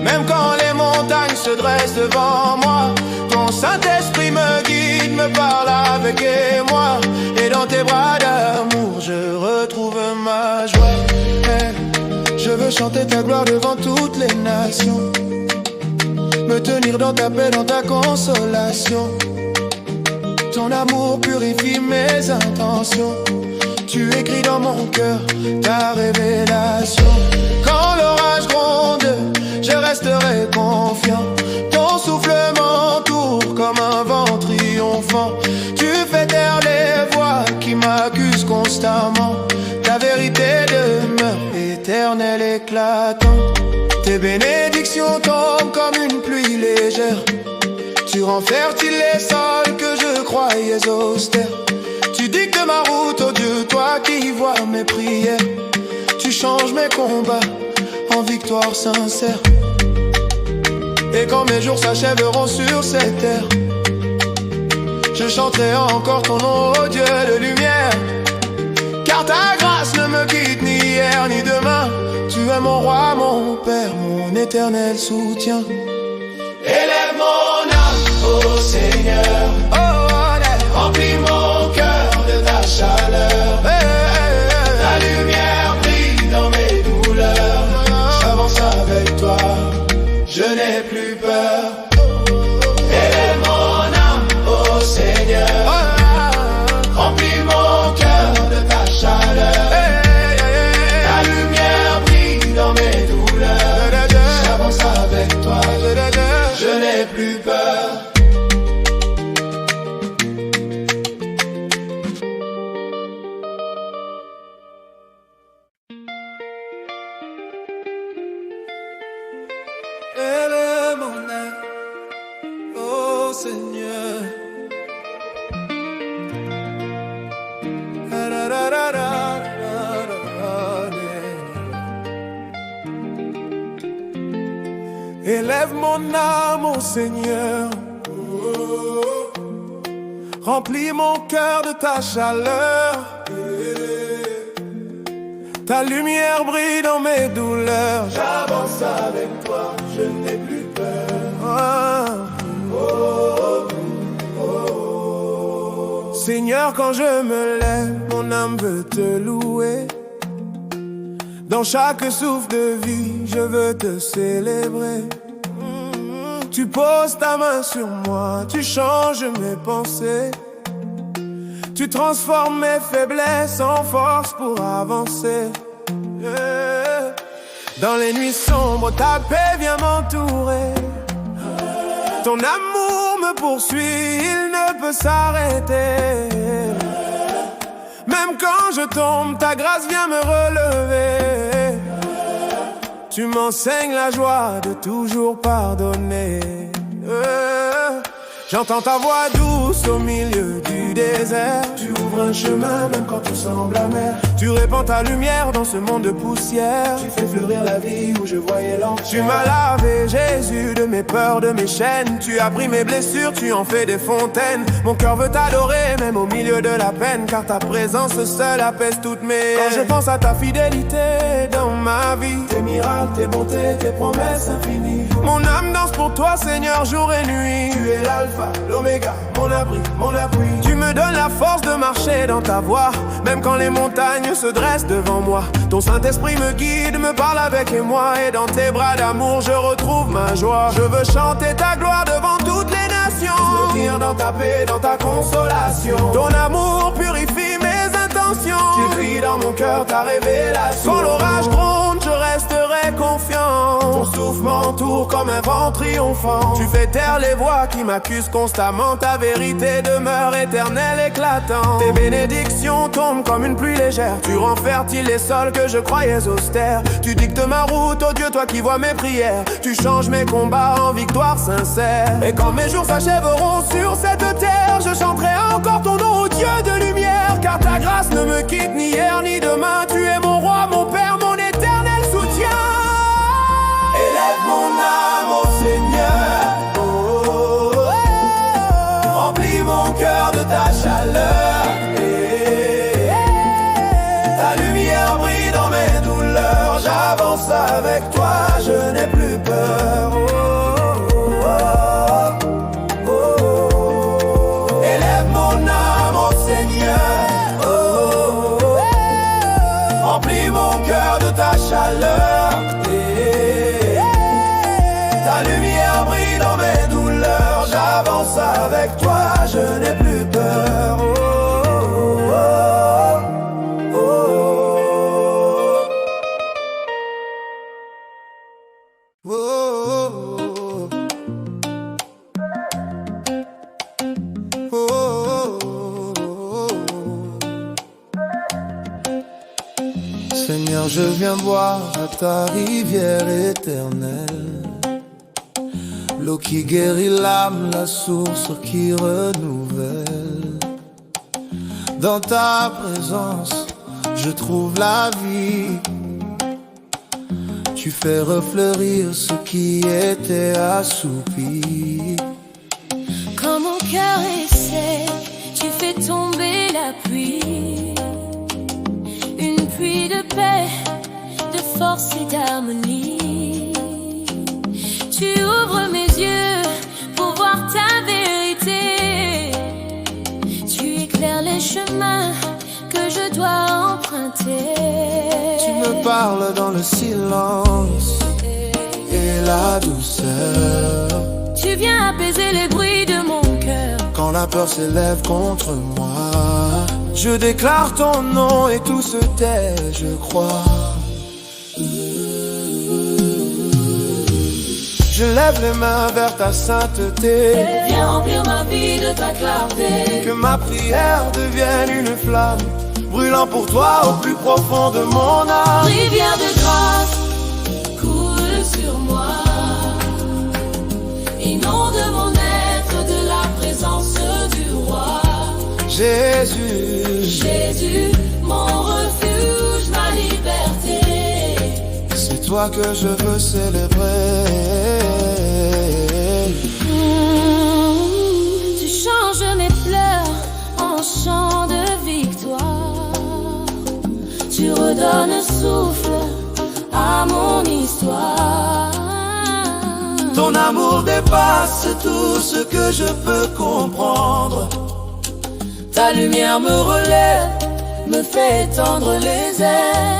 Même quand les montagnes se dressent devant moi, ton Saint-Esprit me guide, me parle avec émoi. Et dans tes bras d'amour, je retrouve ma joie. Hey, je veux chanter ta gloire devant toutes les nations. Me tenir dans ta paix, dans ta consolation. Ton amour purifie mes intentions. Tu écris dans mon cœur ta révélation. Quand l'orage gronde, je resterai confiant. Ton souffle m'entoure comme un vent triomphant. Tu fais taire les voix qui m'accusent constamment. Ta vérité demeure éternelle, éclatante. Tes bénédictions tombent comme une pluie légère. Tu rends fertile les sols que je croyais austères. Tu dictes ma route, oh Dieu, toi qui vois mes prières. Tu changes mes combats en victoire sincère. Et quand mes jours s'achèveront sur cette terre, je chanterai encore ton nom, oh Dieu de lumière. Car ta grâce ne me quitte ni hier ni demain. Tu es mon roi, mon père, mon éternel soutien. Élève mon âme au Seigneur. Oh, remplis mon cœur de ta chaleur. Ta lumière brille dans mes douleurs. J'avance avec toi, je n'ai plus peur. Élève mon âme au Seigneur. Remplis mon cœur de ta chaleur. Ta lumière brille dans mes douleurs. J'avance avec toi, je n'ai plus peur. élève mon âme, ô Seigneur. Élève mon âme au Seigneur. Remplis mon cœur de ta chaleur. Ta lumière brille dans mes douleurs. J'avance avec toi, je n'ai plus peur. Seigneur, quand je me lève, mon âme veut te louer. Dans chaque souffle de vie, je veux te célébrer. Tu poses ta main sur moi, tu changes mes pensées. Tu transformes mes faiblesses en force pour avancer. Dans les nuits sombres, ta paix vient m'entourer. Ton amour me poursuit, il ne peut s'arrêter. Même quand je tombe, ta grâce vient me relever. Tu m'enseignes la joie de toujours pardonner. J'entends ta voix douce au milieu du désert. Tu ouvres un chemin même quand tout semble amer. Tu répands ta lumière dans ce monde de poussière. Tu fais fleurir la vie où je voyais l'enfer. Tu m'as lavé, Jésus, de mes peurs, de mes chaînes. Tu as pris mes blessures, tu en fais des fontaines. Mon cœur veut t'adorer, même au milieu de la peine, car ta présence seule apaise toutes mes haines. Quand je pense à ta fidélité dans ma vie, tes miracles, tes bontés, tes promesses infinies, mon âme danse pour toi, Seigneur, jour et nuit. Tu es l'alpha, l'oméga, mon abri, mon appui. Tu me donnes la force de marcher dans ta voie, même quand les montagnes se dressent devant moi. Ton Saint-Esprit me guide, me parle avec émoi, et dans tes bras d'amour je retrouve ma joie. Je veux chanter ta gloire devant toutes les nations, me dire dans ta paix, dans ta consolation. Ton amour purifie mes intentions. Tu cries dans mon cœur ta révélation. Quand l'orage gronde, je resterai confiant. Ton souffle m'entoure comme un vent triomphant. Tu fais taire les voix qui m'accusent constamment. Ta vérité demeure éternelle, éclatante. Tes bénédictions tombent comme une pluie légère. Tu rends fertile les sols que je croyais austères. Tu dictes ma route, oh Dieu, toi qui vois mes prières. Tu changes mes combats en victoire sincère. Et quand mes jours s'achèveront sur cette terre, je chanterai encore ton nom, ô Dieu de lumière. Car ta grâce ne me quitte ni hier ni demain. Tu es mon roi, mon père, mon éternel soutien. Élève mon âme au Seigneur. Oh, oh, oh. Remplis mon cœur de ta chaleur. Ta lumière brille dans mes douleurs. J'avance avec toi, je n'ai plus peur. Oh, oh, oh, oh. Élève mon âme au Seigneur. Oh, oh, oh. Remplis mon cœur de ta chaleur. Ta lumière brille dans mes douleurs. J'avance avec toi, je n'ai plus peur. Oh, oh, oh, oh. Oh, oh, oh, oh, oh. Seigneur, je viens boire à ta rivière éternelle. L'eau qui guérit l'âme, la source qui renouvelle. Dans ta présence, je trouve la vie. Tu fais refleurir ce qui était assoupi. Quand mon cœur est sec, tu fais tomber la pluie. Une pluie de paix, de force et d'harmonie. Tu ouvres mes yeux pour voir ta vérité. Tu éclaires les chemins que je dois emprunter. Tu me parles dans le silence et la douceur. Tu viens apaiser les bruits de mon cœur. Quand la peur s'élève contre moi, je déclare ton nom et tout se tait, je crois. Je lève les mains vers ta sainteté. Viens remplir ma vie de ta clarté. Que ma prière devienne une flamme, brûlant pour toi au plus profond de mon âme. Rivière de grâce, coule sur moi. Inonde mon être de la présence du roi. Jésus, Jésus, mon refuge, ma liberté. c'est toi que je veux célébrer. Tu changes mes pleurs en chants de victoire. Tu redonnes souffle à mon histoire. Ton amour dépasse tout ce que je peux comprendre. Ta lumière me relève, me fait étendre les ailes.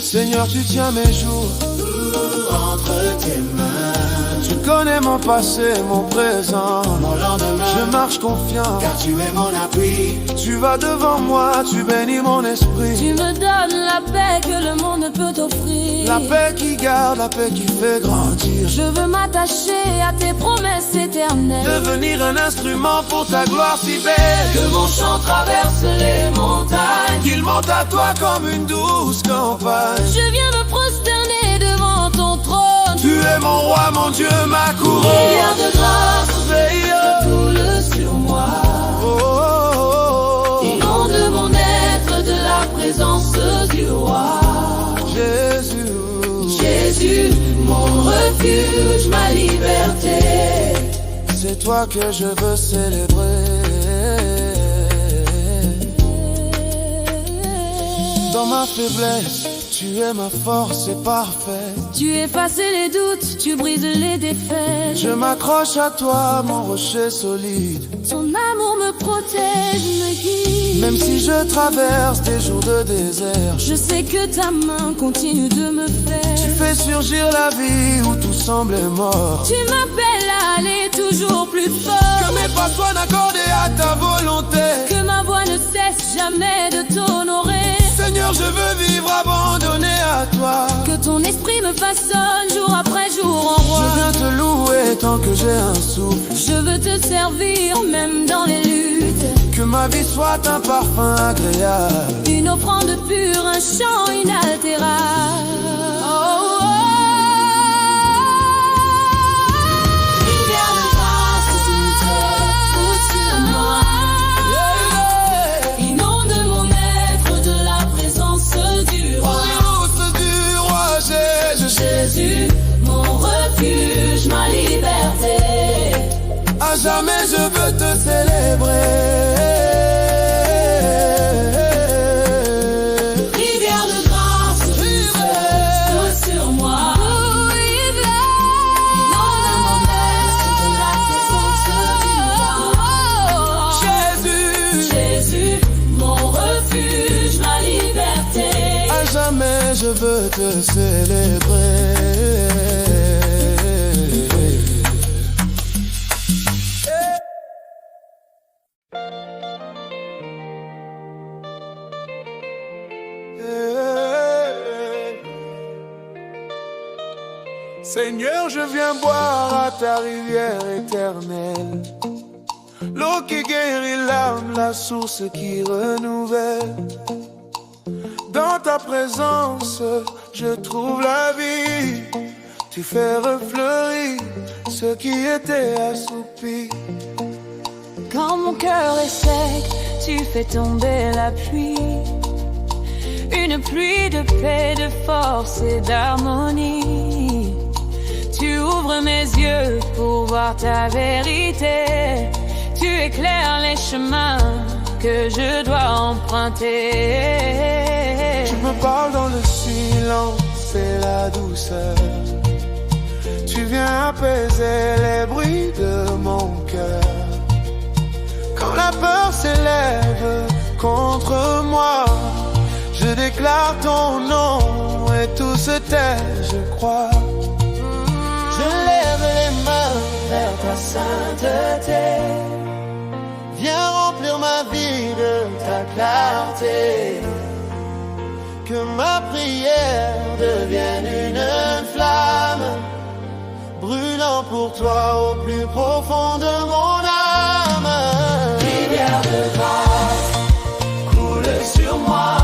Seigneur, tu tiens mes jours entre tes mains. Tu connais mon passé, mon présent, mon lendemain. Je marche confiant, car tu es mon appui. Tu vas devant moi, tu bénis mon esprit. Tu me donnes la paix que le monde ne peut offrir. La paix qui garde, la paix qui fait grandir. Je veux m'attacher à tes promesses éternelles. Devenir un instrument pour ta gloire si belle. Que mon chant traverse les montagnes. Qu'il monte à toi comme une douce campagne. Je viens me prosterner devant ton trône. Tu es mon roi, mon Dieu, ma couronne. Rivière de grâce, coule sur moi. Inonde mon être de la présence du roi. Jésus, Jésus, mon refuge, ma liberté. C'est toi que je veux célébrer. Dans ma faiblesse, tu es ma force, c'est parfait. Tu effaces les doutes, tu brises les défaites. Je m'accroche à toi, mon rocher solide. Ton amour me protège, me guide. Même si je traverse des jours de désert, je sais que ta main continue de me faire. Tu fais surgir la vie où tout semblait mort. Tu m'appelles à aller toujours plus fort. Que mes pas soient accordés à ta volonté. Que ma voix ne cesse jamais de t'honorer. Seigneur, je veux vivre abandonné à toi. Que ton esprit me façonne jour après jour en roi. Je viens te louer tant que j'ai un souffle. Je veux te servir même dans les luttes. Que ma vie soit un parfum agréable. Une offrande pure, un chant inaltérable. Rivière de grâce, coule sur moi. Inonde mon être de la présence du roi. Jésus, mon refuge, ma liberté. À jamais je veux te célébrer. Rivière de grâce, coule sur moi. Inonde mon être de la présence du roi. Jésus, Jésus, mon refuge, ma liberté. À jamais je veux te célébrer. Seigneur, je viens boire à ta rivière éternelle. L'eau qui guérit l'âme, la source qui renouvelle. Dans ta présence, je trouve la vie. Tu fais refleurir ce qui était assoupi. Quand mon cœur est sec, tu fais tomber la pluie. Une pluie de paix, de force et d'harmonie. Tu ouvres mes yeux pour voir ta vérité. Tu éclaires les chemins que je dois emprunter. Tu me parles dans le silence et la douceur. Tu viens apaiser les bruits de mon cœur. Quand la peur s'élève contre moi, je déclare ton nom et tout se tait, je crois. Je lève les mains vers ta sainteté. Viens remplir ma vie de ta clarté. Que ma prière devienne une flamme, brûlant pour toi au plus profond de mon âme. Rivière de grâce, coule sur moi.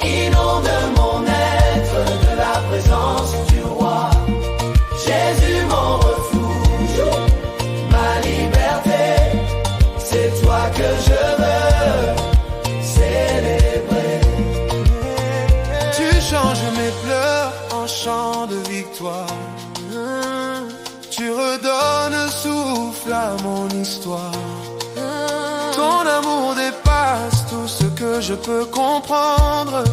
Inonde mon être de la présence du roi. Jésus, mon refuge, ma liberté. C'est toi que je veux célébrer. Tu changes mes pleurs en chants de victoire. Tu redonnes souffle à mon histoire. Ton amour dépasse tout ce que je peux comprendre.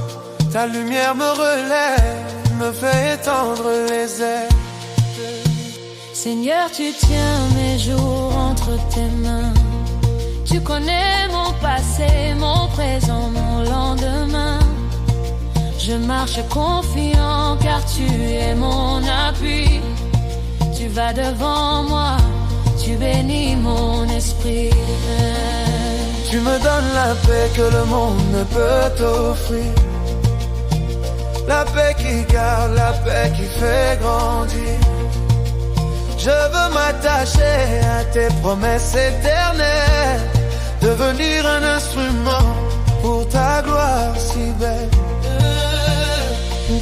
Ta lumière me relève, me fait étendre les ailes. Seigneur, tu tiens mes jours entre tes mains. Tu connais mon passé, mon présent, mon lendemain. Je marche confiant car tu es mon appui. Tu vas devant moi, tu bénis mon esprit. Tu me donnes la paix que le monde ne peut t'offrir. La paix qui garde, la paix qui fait grandir. Je veux m'attacher à tes promesses éternelles, devenir un instrument pour ta gloire si belle.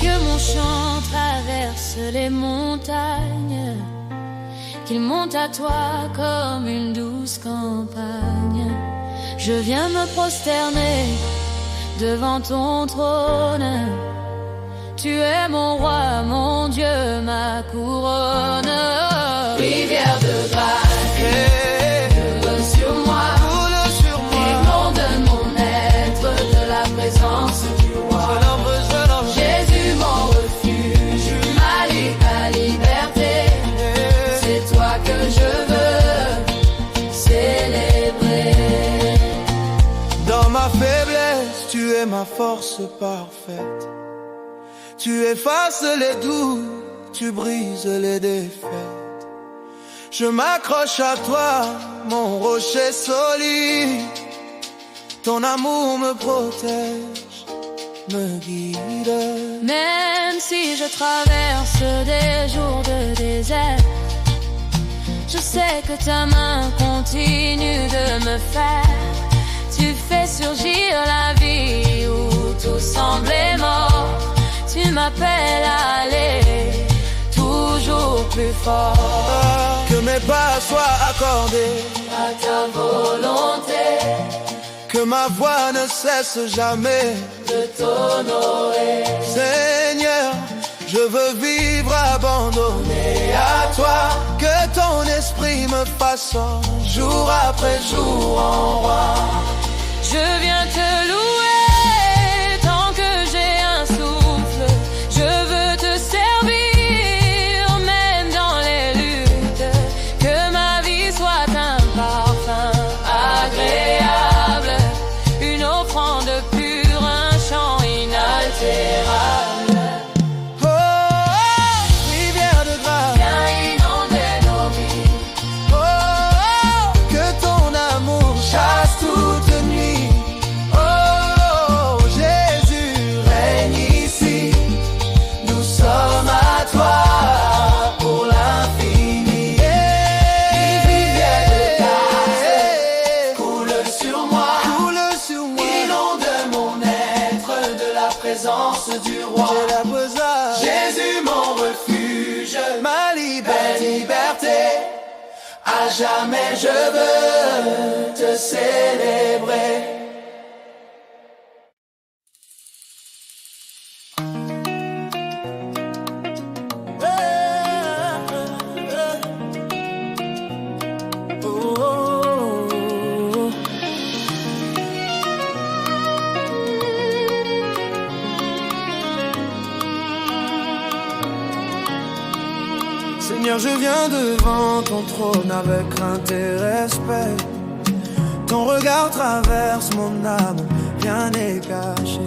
Que mon chant traverse les montagnes, qu'il monte à toi comme une douce campagne. Je viens me prosterner devant ton trône. Tu es mon roi, mon Dieu, ma couronne. Rivière de grâce, coule sur moi, inonde mon être de la présence du roi. Jésus, mon refuge, ma liberté. C'est toi que je veux célébrer. Dans ma faiblesse, tu es ma force parfaite. Tu effaces les doutes, tu brises les défaites. Je m'accroche à toi, mon rocher solide. Ton amour me protège, me guide. Même si je traverse des jours de désert, je sais que ta main continue de me faire. Tu fais surgir la vie où tout semblait mort. Tu m'appelles à aller toujours plus fort. Que mes pas soient accordés à ta volonté, que ma voix ne cesse jamais de t'honorer. Seigneur, je veux vivre abandonné à toi. Que ton esprit me façonne jour après jour en roi. Je viens te louer tant que j'ai un souffle. Je veux te servir même dans les luttes. Que ma vie soit un parfum agréable, une offrande pure, un chant inaltérable. Oh, rivière de grâce, Viens inonder nos vies. oh, que ton amour chasse toute nuit. Oh, Jésus règne ici. Nous sommes à toi pour l'infini. Rivière de grâce, coule sur moi, inonde mon être de la présence du roi. Jésus mon refuge, ma liberté. À jamais je veux te célébrer. Seigneur, je viens devant ton trône avec crainte et respect. Ton regard traverse mon âme, rien n'est caché.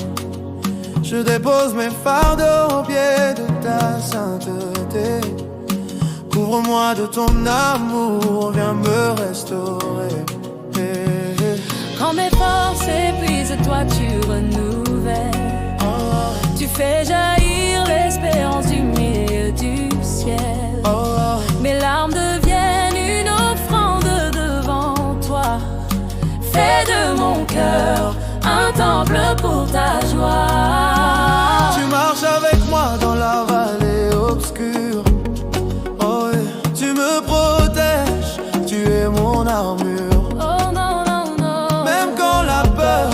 Je dépose mes fardeaux aux pieds de ta sainteté. Couvre-moi de ton amour, viens me restaurer. Quand mes forces s'épuisent, toi tu renouvelles. Tu fais jaillir l'espérance du milieu du ciel. Mes larmes deviennent une offrande devant toi. Fais de mon cœur un temple pour ta joie. Tu marches avec moi dans la vallée obscure. Oh, oui. Tu me protèges, tu es mon armure. Oh non, non, non. Même quand la peur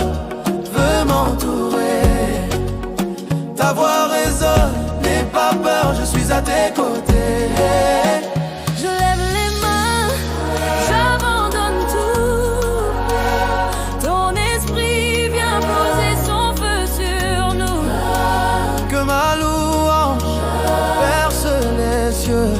veut m'entourer, ta voix résonne, n'aie pas peur, je suis à tes côtés. Je lève les mains, j'abandonne tout. Ton esprit vient poser son feu sur nous. Que ma louange perce les cieux,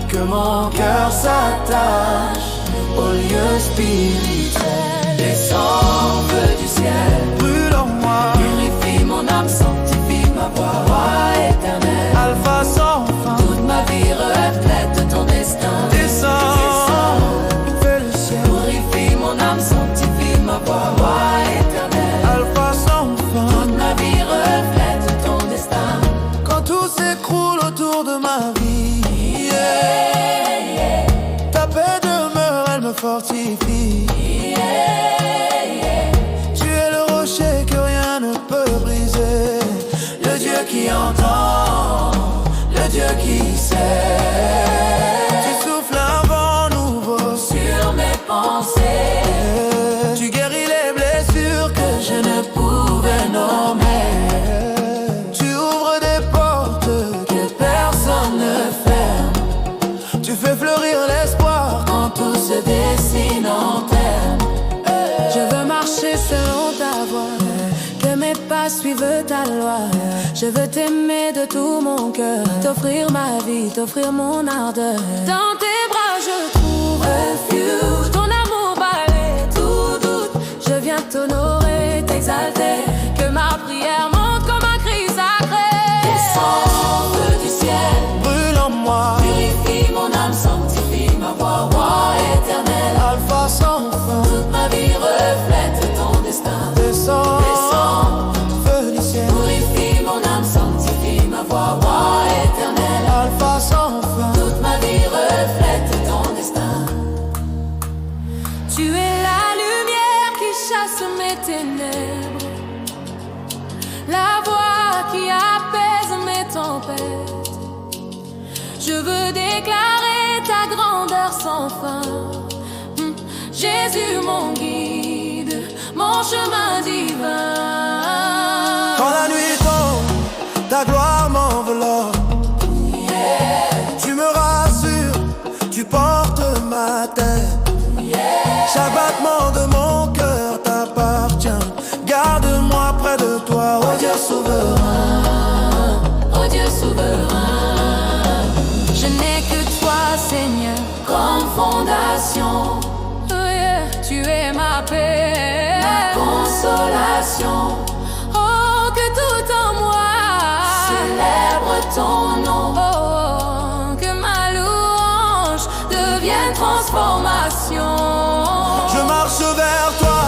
que mon cœur s'attache au lieu spirituel. Descends, feu du ciel, Brûle en moi, purifie mon âme. moi, suivre ta loi. Je veux t'aimer de tout mon cœur, t'offrir ma vie, t'offrir mon ardeur. Dans tes bras je trouve refuge, ton amour balaie tout doute. Je viens t'honorer, t'exalter, que ma prière monte comme un cri sacré. Descends, feu du ciel, Brûle en moi, purifie mon âme, sanctifie ma voix, roi éternel. Alpha sans fin. Toute ma vie reflète ton destin. Descends, feu du ciel, Purifie mon âme, sanctifie ma voix, roi éternel. Alpha sans fin. Toute ma vie reflète ton destin. Tu es la lumière qui chasse mes ténèbres, la voix qui apaise mes tempêtes. Je veux déclarer ta grandeur sans fin. Jésus mon guide, mon chemin divin. Quand la nuit tombe, ta gloire m'enveloppe. Tu me rassures, tu portes ma tête. Chaque battement de mon cœur t'appartient. Garde-moi près de toi, oh Dieu souverain. Oh Dieu souverain, je n'ai que toi, Seigneur, comme fondation. Oh yeah, tu es ma paix, ma consolation. Oh, que tout en moi célèbre ton nom. Oh, que ma louange devienne transformation. Je marche vers toi,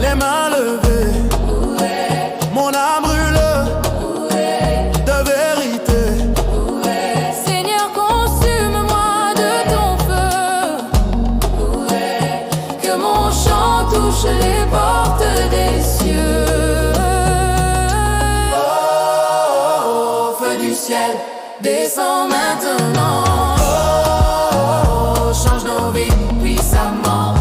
les mains levées. Mon âme brûle de vérité. Seigneur, consume-moi de ton feu. Que mon chant touche les portes des cieux. Oh, feu du ciel, descends maintenant. Oh, change nos vies puissamment.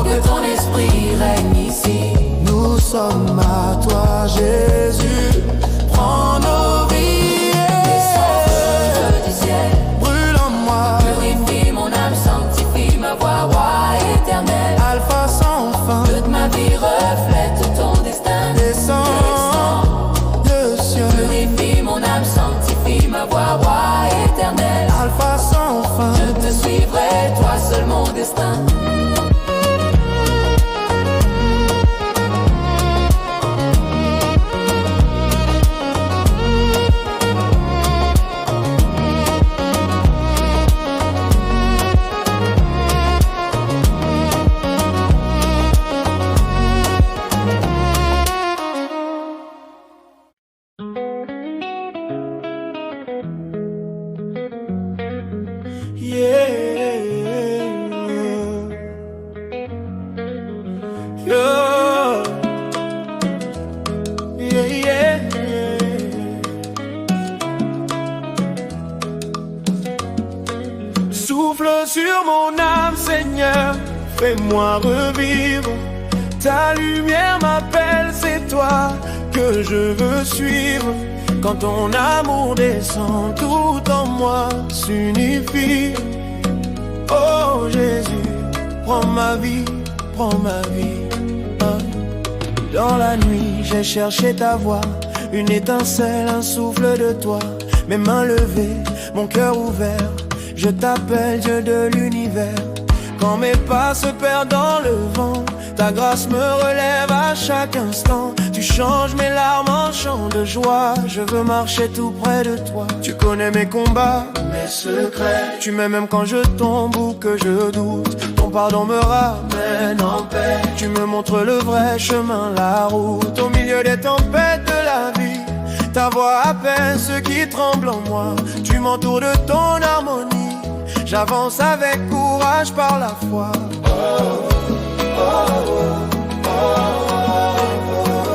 Que ton esprit règne ici. Nous sommes à toi, Jésus. Prends nos vies. Feu du ciel, Brûle en moi, purifie mon âme, sanctifie ma voix, roi éternel. Alpha sans fin. Toute ma vie reflète ton destin. Descends, le ciel. Purifie mon âme, sanctifie ma voix, roi éternel. Alpha sans fin. Je te suivrai, toi seul mon destin. Souffle sur mon âme, Seigneur, fais-moi revivre. Ta lumière m'appelle, c'est toi que je veux suivre. Quand ton amour descend, tout en moi s'unifie. Oh Jésus, prends ma vie, prends ma vie. Dans la nuit, j'ai cherché ta voix, une étincelle, un souffle de toi. Mes mains levées, mon cœur ouvert, je t'appelle Dieu de l'univers. Quand mes pas se perdent dans le vent, ta grâce me relève à chaque instant. Tu changes mes larmes en chants de joie. Je veux marcher tout près de toi. Tu connais mes combats, mes secrets. Tu m'aimes même quand je tombe ou que je doute. Ton pardon me ramène en paix. Tu me montres le vrai chemin, la route. Au milieu des tempêtes de la vie, ta voix apaise ceux qui tremblent en moi. Tu m'entoures de ton harmonie. J'avance avec courage par la foi.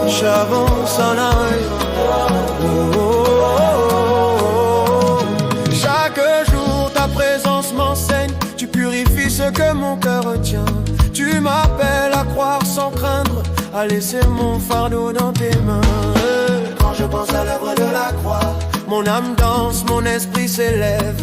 J'avance en arrière. Chaque jour ta présence m'enseigne. Tu purifies ce que mon cœur retient. Tu m'appelles à croire sans craindre, à laisser mon fardeau dans tes mains. Quand je pense à l'œuvre de la croix, mon âme danse, mon esprit s'élève.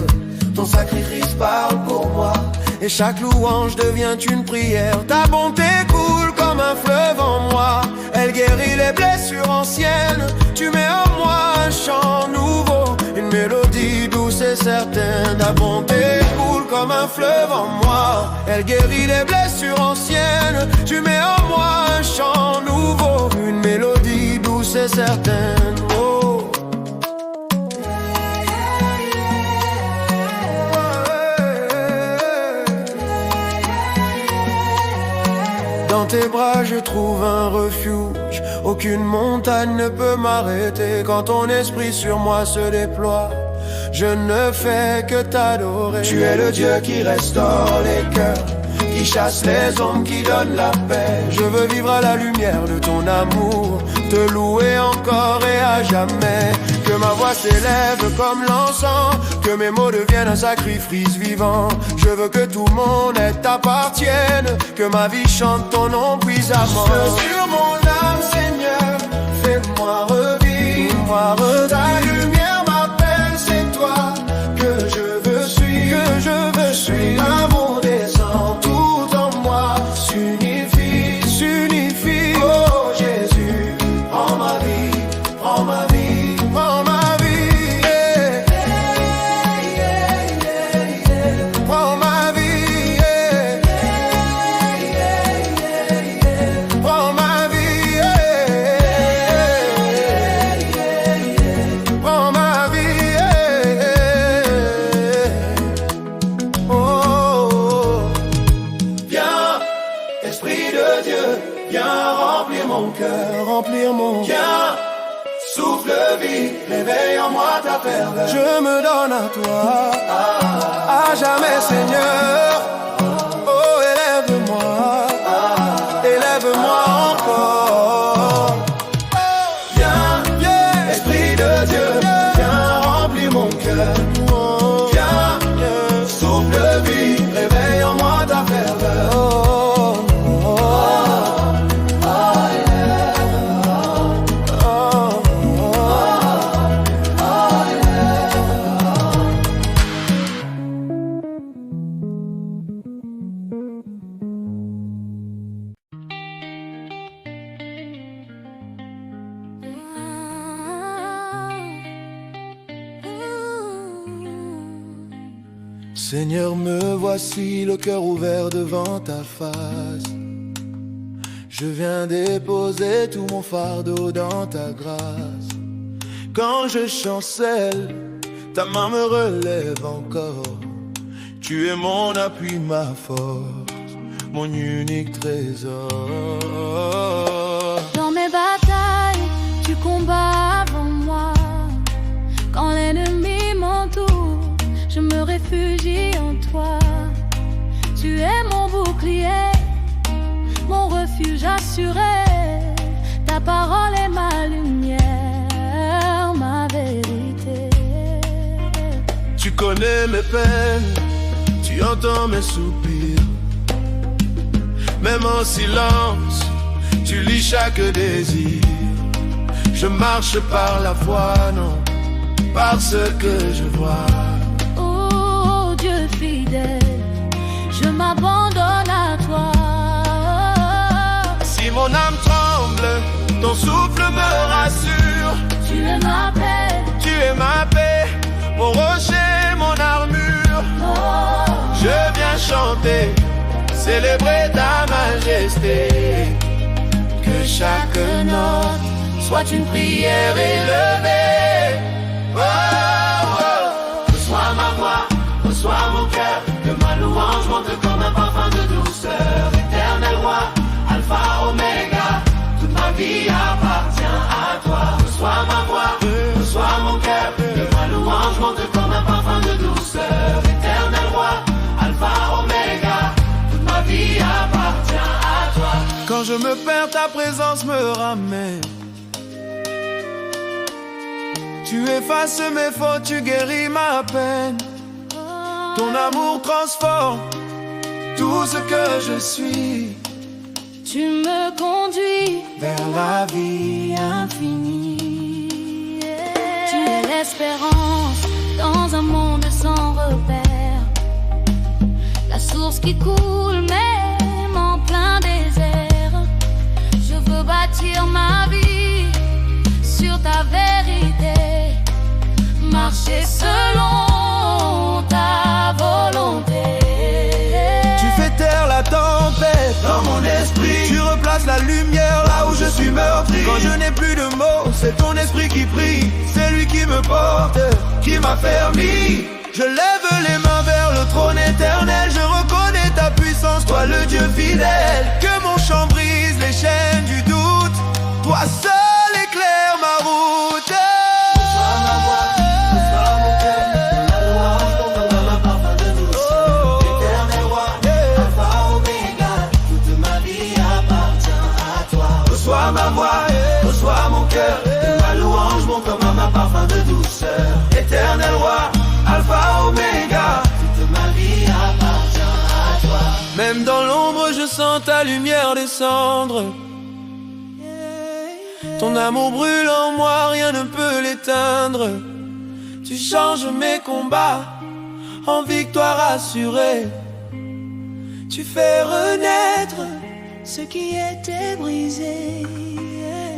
Ton sacrifice parle pour moi, et chaque louange devient une prière. Ta bonté coule comme un fleuve en moi. Elle guérit les blessures anciennes. Tu mets en moi un chant nouveau, une mélodie douce et certaine. Ta bonté coule comme un fleuve en moi. Elle guérit les blessures anciennes. Tu mets en moi un chant nouveau, une mélodie douce et certaine. Oh. Dans tes bras je trouve un refuge. Aucune montagne ne peut m'arrêter. Quand ton esprit sur moi se déploie, je ne fais que t'adorer. Tu es le Dieu qui restaure les cœurs, qui chasse les ombres, qui donne la paix. Je veux vivre à la lumière de ton amour, te louer encore et à jamais. Que ma voix s'élève comme l'encens, que mes mots deviennent un sacrifice vivant. Je veux que tout mon être t'appartienne, que ma vie chante ton nom puissamment. Sur mon âme, Seigneur, fais-moi revivre. Ta lumière m'appelle, c'est toi que je veux suivre. Que je veux suivre. L'amour descend tout en moi, s'unifie. Oh Jésus, prends ma vie, prends ma vie, prends ma vie. Prends ma vie. Prends ma vie. Prends ma vie. Oh, viens, Esprit de Dieu, viens remplir mon cœur, remplir mon cœur. Viens, souffle vie, réveille en moi ta ferveur. Je me donne à toi, à jamais Seigneur. Oh, élève-moi, élève-moi encore. Viens, Esprit de Dieu, viens remplir mon cœur. Viens, souffle vie, réveille en moi ta ferveur. Seigneur, me voici le cœur ouvert devant ta face. Je viens déposer tout mon fardeau dans ta grâce. Quand je chancelle, ta main me relève encore. Tu es mon appui, ma force, mon unique trésor. Dans mes batailles, tu combats avant moi. Quand l'ennemi m'entoure, je me réfugie en toi. Tu es mon bouclier, mon refuge assuré. Ta parole est ma lumière, ma vérité. Tu connais mes peines, tu entends mes soupirs. Même en silence, tu lis chaque désir. Je marche par la foi, non, parce que je vois. Dieu fidèle, je m'abandonne à toi. Si mon âme tremble, ton souffle me rassure. Tu es ma paix, tu es ma paix, mon rocher, mon armure. oh. Je viens chanter, célébrer ta majesté. Que chaque note soit une prière élevée. Oh, oh. Reçois ma voix, reçois mon cœur, que ma louange monte comme un parfum de douceur. Éternel roi, alpha, oméga, toute ma vie appartient à toi. Reçois ma voix, reçois mon cœur, que ma louange monte comme un parfum de douceur. Éternel roi, alpha, oméga, toute ma vie appartient à toi. Quand je me perds, ta présence me ramène. Tu effaces mes fautes, tu guéris ma peine. Ton amour transforme tout ce que je suis. Tu me conduis vers la vie infinie. Tu es l'espérance dans un monde sans repère. La source qui coule même en plein désert. marcher selon ta volonté. Tu fais taire la tempête dans mon esprit. Tu replaces la lumière là où je suis meurtri. Quand je n'ai plus de mots, c'est ton esprit qui prie. C'est lui qui me porte, qui m'a fermi. Je lève les mains vers le trône éternel. Je reconnais ta puissance, toi le Dieu fidèle. Que mon chant brise les chaînes du doute. Toi seul éclaire ma route. Sois ma voix, sois mon cœur. Ma louange tombe comme un parfum de douceur. Éternel roi, Alpha Oméga, toute ma vie appartient à toi. Reçois ma voix, reçois mon cœur. Ma louange monte comme un parfum de douceur. Éternel roi, Alpha Oméga, toute ma vie appartient à toi. Même dans l'ombre je sens ta lumière descendre. Ton amour brûle en moi, rien ne peut l'éteindre. Tu changes mes combats en victoire assurée. Tu fais renaître ce qui était brisé.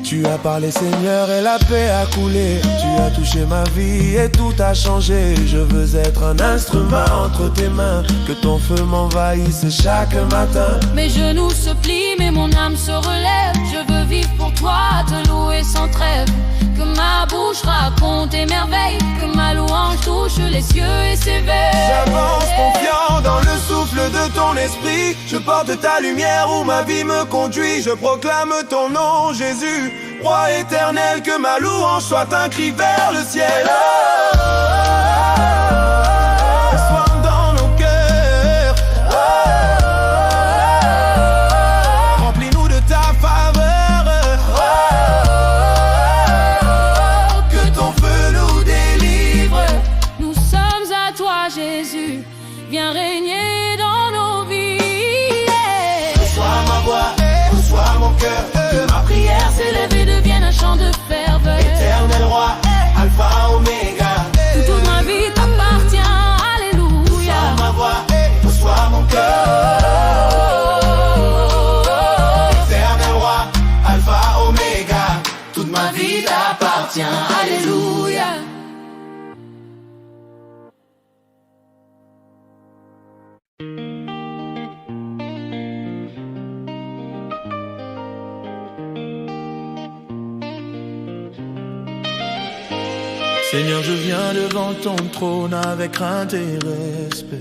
Tu as parlé Seigneur et la paix a coulé. Tu as touché ma vie et tout a changé. Je veux être un instrument entre tes mains. Que ton feu m'envahisse chaque matin. Mes genoux se plient, mais mon âme se relève. Je veux vivre pour toi, te louer sans trêve. Que ma bouche raconte tes merveilles. Que ma louange touche les cieux et s'éveille. J'avance confiant dans le souffle de ton esprit. Je porte ta lumière où ma vie me conduit. Je proclame ton nom Jésus, roi éternel. Que ma louange soit un cri vers le ciel. Sois dans nos cœurs. Remplis-nous de ta faveur. Que ton feu nous délivre. Nous sommes à toi Jésus, viens régner dans nos vies. Reçois ma voix, reçois mon cœur. Que ma prière S'élève et devienne un chant de ferveur. éternel roi, Alpha Oméga. Toute ma vie t'appartient, alléluia. Reçois ma voix, reçois mon cœur. Éternel roi, Alpha Oméga. Toute ma vie t'appartient, alléluia. Seigneur, je viens devant ton trône avec crainte et respect.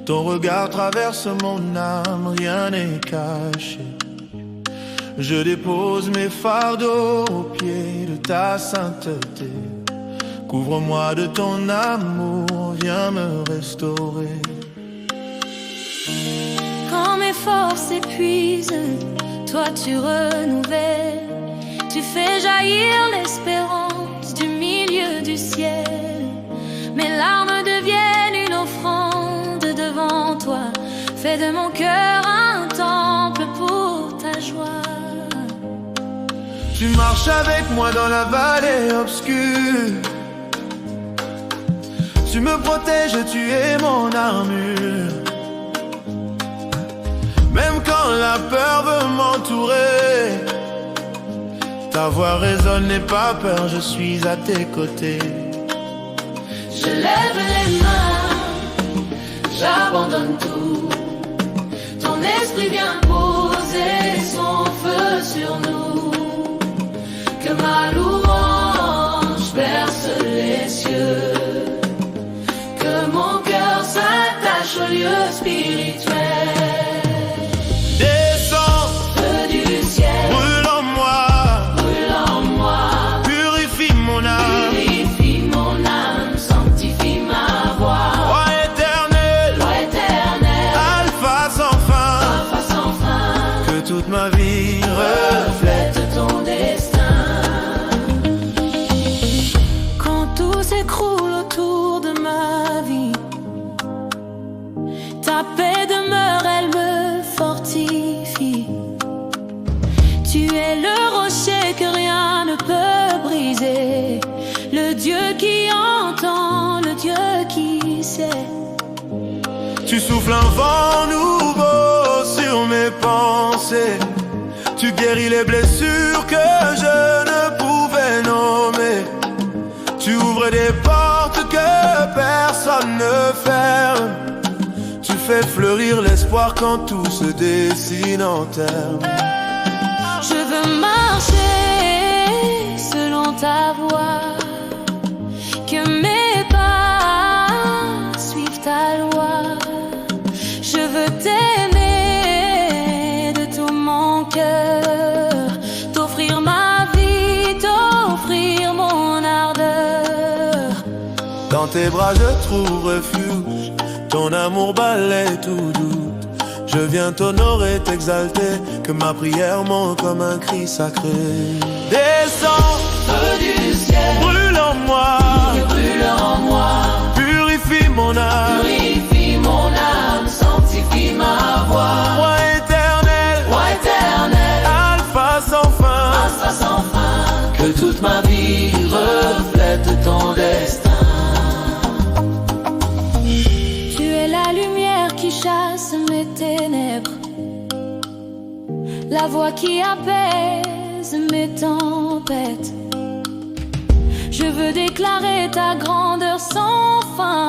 Ton regard traverse mon âme, rien n'est caché. Je dépose mes fardeaux aux pieds de ta sainteté. Couvre-moi de ton amour, viens me restaurer. Quand mes forces s'épuisent, toi tu renouvelles. Tu fais jaillir l'espérance du milieu du ciel. Mes larmes deviennent une offrande devant toi. Fais de mon cœur un temple pour ta joie. Tu marches avec moi dans la vallée obscure. Tu me protèges, tu es mon armure. Même quand la peur veut m'entourer, ta voix résonne, n'aie pas peur, je suis à tes côtés. Je lève les mains, j'abandonne tout. Ton esprit vient poser son feu sur nous. Que ma louange perce les cieux. Que mon cœur s'attache au lieu spirituel. Descends, Feu du ciel, brûle en moi, purifie mon âme. purifie mon âme, sanctifie ma voix. Roi éternel, Alpha sans fin, Alpha sans fin, que toute ma vie reflète. reflète ton destin. Quand tout s'écroule autour de ma vie, ta paix demeure, elle me fortifie. Tu es le rocher que rien ne peut briser. Le Dieu qui entend, le Dieu qui sait. Tu souffles un vent nouveau sur mes pensées. Tu guéris les blessures que je ne pouvais nommer. Tu ouvres T'ouvres des portes que personne ne ferme. Tu fais fleurir l'espoir quand tout se dessine en termes. Je veux marcher selon ta voie, que mes pas suivent ta loi. Je veux t'aimer de tout mon cœur, t'offrir ma vie, t'offrir mon ardeur. Dans tes bras je trouve refuge, ton amour balaie tout doute. Je viens t'honorer, t'exalter, que ma prière monte comme un cri sacré. Descends, Feu du ciel, brûle en moi, brûle en moi, purifie mon âme, purifie mon âme, sanctifie ma voix. Roi éternel, Alpha sans fin, Alpha sans fin, que toute ma vie reflète ton destin. Tu es la lumière qui chasse mes ténèbres, la voix qui apaise mes tempêtes. Je veux déclarer ta grandeur sans fin,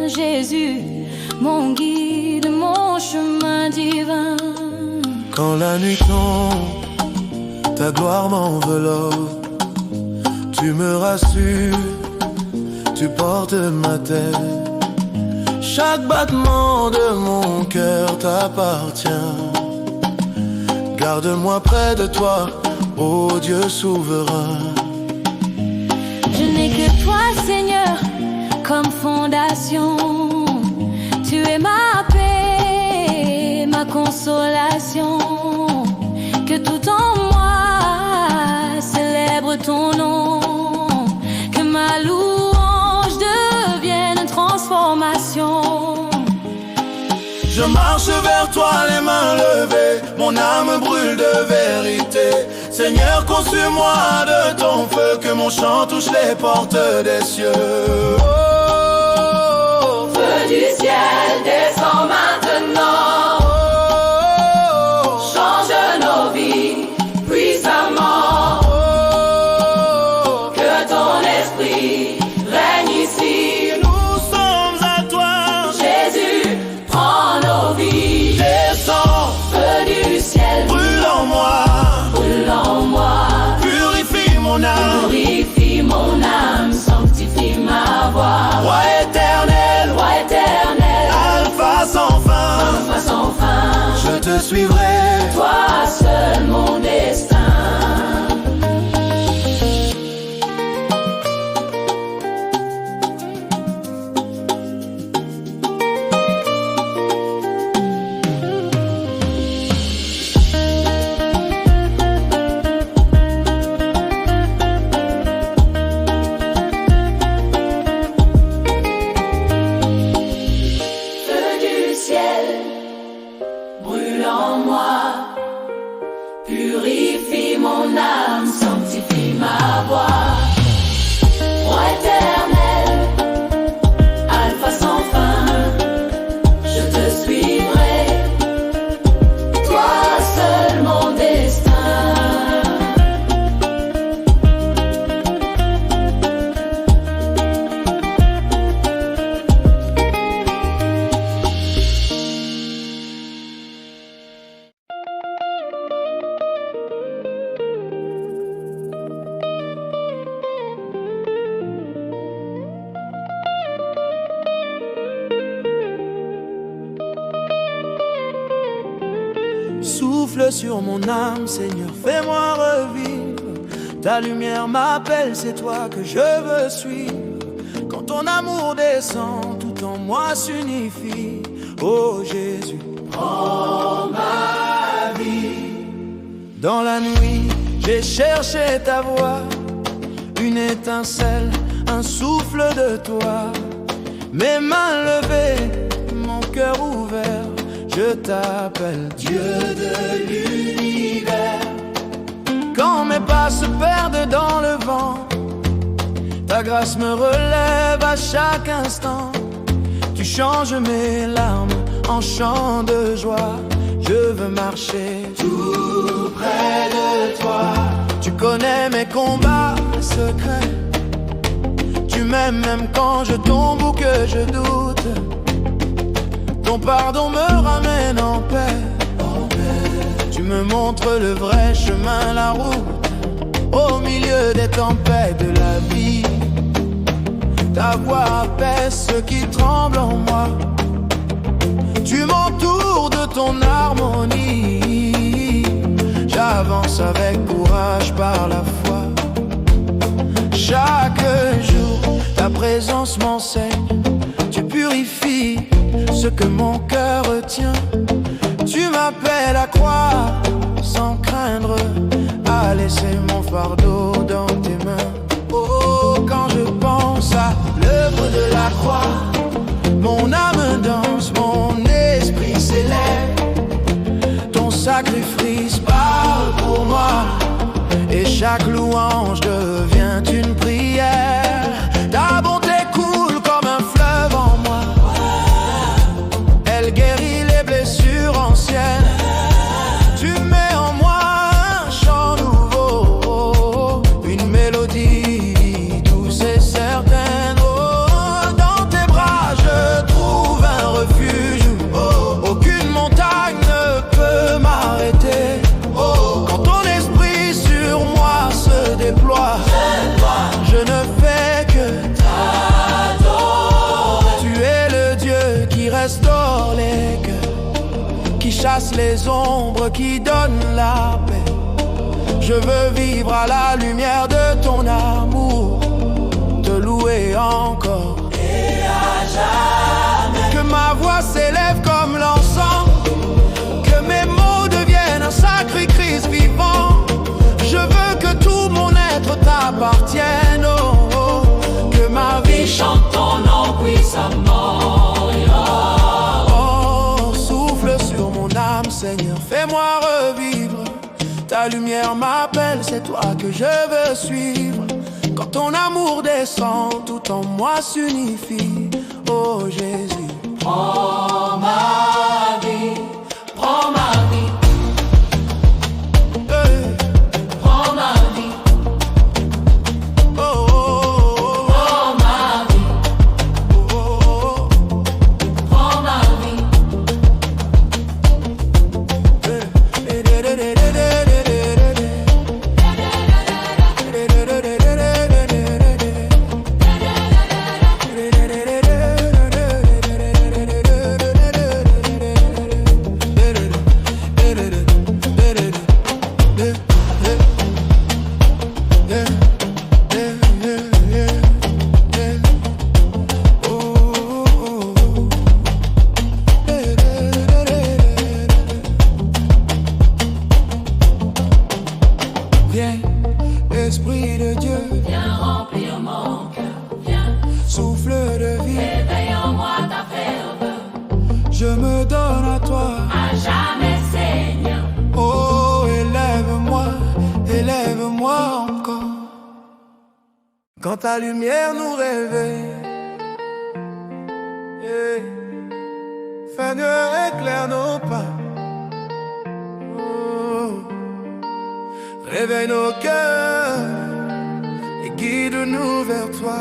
Jésus, mon guide, mon chemin divin. Quand la nuit tombe, ta gloire m'enveloppe. Tu me rassures, tu portes ma tête. Chaque battement de mon cœur t'appartient. Garde-moi près de toi, ô Dieu souverain. Je n'ai que toi, Seigneur, comme fondation. Tu es ma paix, ma consolation. Que tout en moi célèbre ton nom. Que ma louange devienne une transformation. Je marche vers toi les mains levées, mon âme brûle de vérité. Seigneur, consume-moi de ton feu, que mon chant touche les portes des cieux. Oh, Feu du ciel, descends maintenant. Change nos vies puissamment. Que ton esprit règne ici. Nous sommes à toi, Jésus, prends nos vies. descends, Feu du ciel, brûle en moi, brûle en moi. purifie mon âme. Purifie mon âme, sanctifie ma voix. Roi éternel, Alpha sans fin, Alpha sans fin, je te suivrai. toi seul mon destin. Feu du ciel, brûle en moi. Purifie mon âme, sanctifie ma voix. Roi éternel, Alpha sans fin, je te suivrai. Toi seul mon destin. Souffle sur mon âme, Seigneur, fais-moi revivre. Ta lumière m'appelle, c'est toi que je veux suivre. Quand ton amour descend, tout en moi s'unifie. Oh Jésus, prends ma vie. Dans la nuit, j'ai cherché ta voix, une étincelle, un souffle de toi. Mes mains levées, mon cœur ouvert, je t'appelle Dieu de l'univers. Quand mes pas se perdent dans le vent, ta grâce me relève à chaque instant. Tu changes mes larmes en chants de joie. Je veux marcher tout près de toi. Tu connais mes combats secrets. m'aimes même quand je tombe ou que je doute. Ton pardon me ramène en paix. Tu me montres le vrai chemin, la route, au milieu des tempêtes de la vie. Ta voix apaise ceux qui tremblent en moi. Tu m'entoures de ton harmonie. J'avance avec courage par la foi. Chaque jour, ta présence m'enseigne. Tu purifies ce que mon cœur retient. Tu m'appelles à croire sans craindre, à laisser mon fardeau dans tes mains. Oh, quand je pense à l'œuvre de la croix, mon âme danse, mon esprit s'élève. Ton sacrifice parle pour moi, et chaque louange devient une prière. Ta bonté coule comme un fleuve en moi. Elle guérit les blessures anciennes. Tu mets en moi un chant nouveau, une mélodie douce et certaine. Oh, dans tes bras je trouve un refuge. Oh, aucune montagne ne peut m'arrêter. Oh, quand ton esprit sur moi se déploie, je ne fais que t'adorer. Tu es le Dieu qui restaure les cœurs, qui chasse les ombres, qui donne la paix. Je veux vivre à la lumière de ton amour, te louer encore et à jamais. Que ma voix s'élève comme l'encens, que mes mots deviennent un sacré Christ vivant. Je veux que tout mon être t'appartienne. Oh, oh, que ma vie chante ton nom puissamment. Oh, souffle sur mon âme, Seigneur, fais-moi revivre. Ta lumière m'appelle, c'est toi que je veux suivre. Quand ton amour descend, tout en moi s'unifie. Oh Jésus, prends ma vie, prends ma vie. Prends ma vie. Oh, oh, oh. Prends ma vie. Oh, oh, oh. Prends ma vie. Viens, Esprit de Dieu, Viens remplir mon cœur, viens, souffle de vie, éveille en moi ta ferveur, je me donne à toi. à jamais Seigneur. Oh, élève-moi encore. Quand ta lumière nous réveille, hey, Seigneur, éclaire nos pas. Oh, réveille nos cœurs et guide-nous vers toi.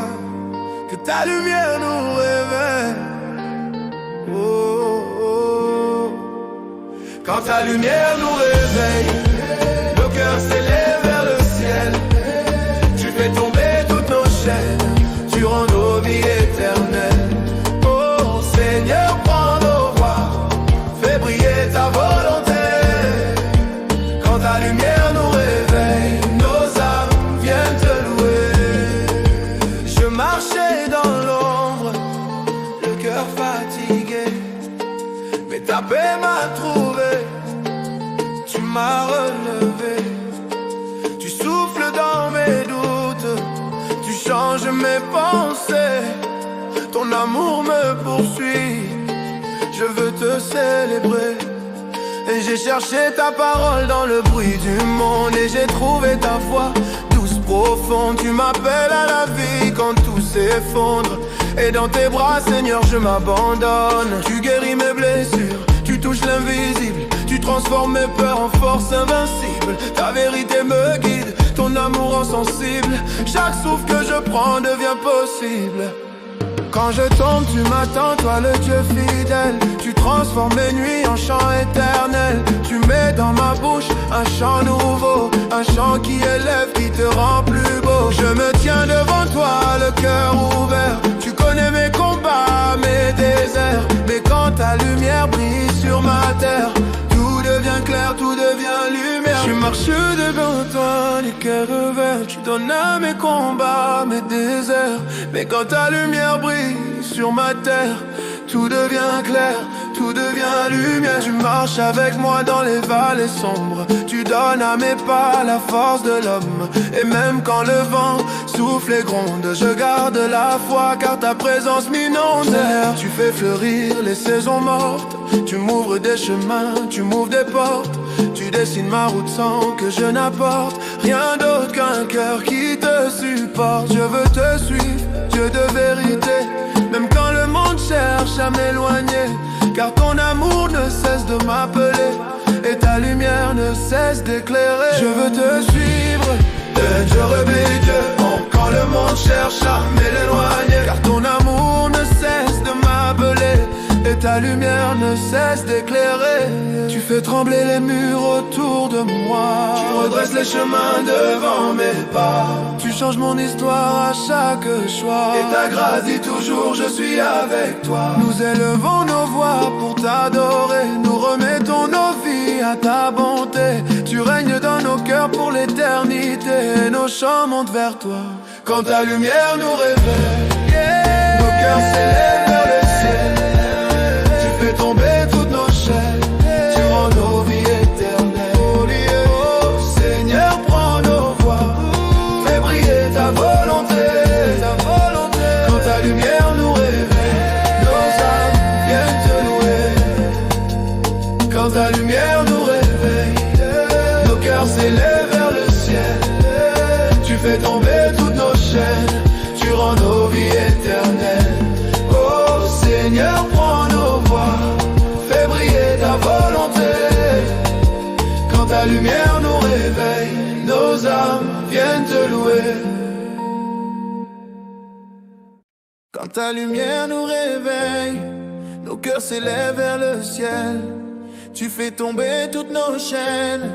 Que ta lumière nous réveille. Oh, oh. Quand ta lumière nous réveille, nos cœurs s'élèvent vers le ciel. Tu fais tomber toutes nos chaînes, tu rends nos vies éternelles. Oh Seigneur, prends nos voix, fais briller ta volonté. Quand ta lumière nous réveille, nos âmes viennent te louer. Je marchais dans l'ombre, le cœur fatigué, mais ta paix m'a trouvé. Tu m'as relevé, tu souffles dans mes doutes, tu changes mes pensées, ton amour me poursuit. Je veux te célébrer, et j'ai cherché ta parole dans le bruit du monde, et j'ai trouvé ta voix douce, profonde. Tu m'appelles à la vie quand tout s'effondre, et dans tes bras, Seigneur, je m'abandonne. Tu guéris mes blessures, tu touches l'invisible, tu transformes mes peurs en force invincible. Ta vérité me guide, ton ton amour insensible. Chaque souffle que je prends devient possible. Quand je tombe, tu m'attends, toi le Dieu fidèle. Tu transformes mes nuits en chant éternel. Tu mets dans ma bouche un chant nouveau, un chant qui élève, qui te rend plus beau. Je me tiens devant toi, le cœur ouvert. Tu connais mes combats, mes déserts. Mais quand ta lumière brille sur ma terre, tout devient clair, tout devient lumière. Je marche devant toi, le cœur ouvert. Tu donnes à mes combats, mes déserts. Mais quand ta lumière brille sur ma terre, tout devient clair, tout devient lumière. Tu marches avec moi dans les vallées sombres. Tu donnes à mes pas la force de l'homme. Et même quand le vent souffle et gronde, je garde la foi car ta présence m'inonde. Tu fais fleurir les saisons mortes. Tu m'ouvres des chemins, tu m'ouvres des portes. Tu dessines ma route sans que je n'apporte rien d'autre qu'un cœur qui te supporte. Je veux te suivre, Dieu de vérité. Même quand le monde cherche à m'éloigner, car ton amour ne cesse de m'appeler et ta lumière ne cesse d'éclairer. Je veux te suivre, Dieu rebelle, quand le monde cherche à m'éloigner, car ton amour ne cesse de m'appeler et ta lumière ne cesse d'éclairer. Tu fais trembler les murs autour de moi. Tu redresses les chemins devant mes pas. Tu changes mon histoire à chaque choix. Et ta grâce dit toujours je suis avec toi. Nous élevons nos voix pour t'adorer. Nous remettons nos vies à ta bonté. Tu règnes dans nos cœurs pour l'éternité. Nos chants montent vers toi. Quand ta lumière nous réveille, nos cœurs s'élèvent vers le ciel. Tu fais tomber toutes nos chaînes. Tu rends nos vies éternelles. Oh Seigneur, prends nos voix. Fais briller ta volonté. Quand ta lumière nous réveille, nos âmes viennent te louer. Quand ta lumière nous réveille, nos cœurs s'élèvent vers le ciel. Tu fais tomber toutes nos chaînes. Tu rends nos vies éternelles. Oh Seigneur, prends nos voix. Fais briller ta volonté. Quand ta lumière nous réveille, nos âmes viennent te louer. Quand ta lumière nous réveille, nos cœurs s'élèvent vers le ciel. Tu fais tomber toutes nos chaînes.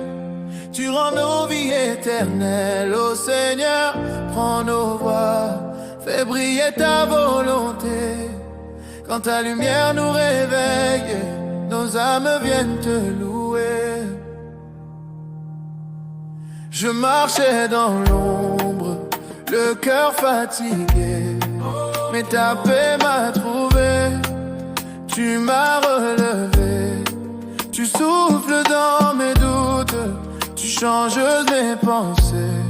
Tu rends nos vies éternelles. Oh Seigneur, prends nos voix. Fais briller ta volonté. Quand ta lumière nous réveille, nos âmes viennent te louer. Je marchais dans l'ombre, le cœur fatigué, mais ta paix m'a trouvé. Tu m'as relevé. Tu souffles dans mes doutes. Tu changes mes pensées.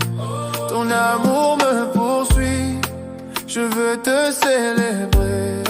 Ton amour me poursuit. Je veux te célébrer.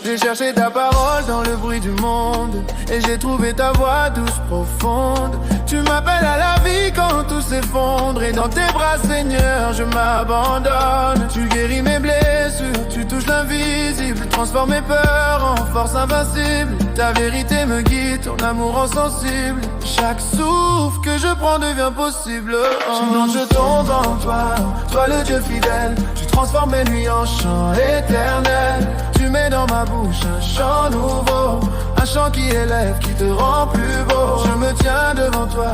J'ai cherché ta parole dans le bruit du monde et j'ai trouvé ta voix douce, profonde. Tu m'appelles à la vie quand tout s'effondre. Et dans tes bras, Seigneur, je m'abandonne. Tu guéris mes blessures, tu touches l'invisible. Transformes mes peurs en force invincible. Ta vérité me guide, ton amour insensible. Chaque souffle que je prends devient possible. Sinon je tombe en toi, toi le Dieu fidèle. Tu transformes mes nuits en chant éternel. Tu mets dans ma bouche un chant nouveau, un chant qui élève, qui te rend plus beau. Je me tiens devant toi,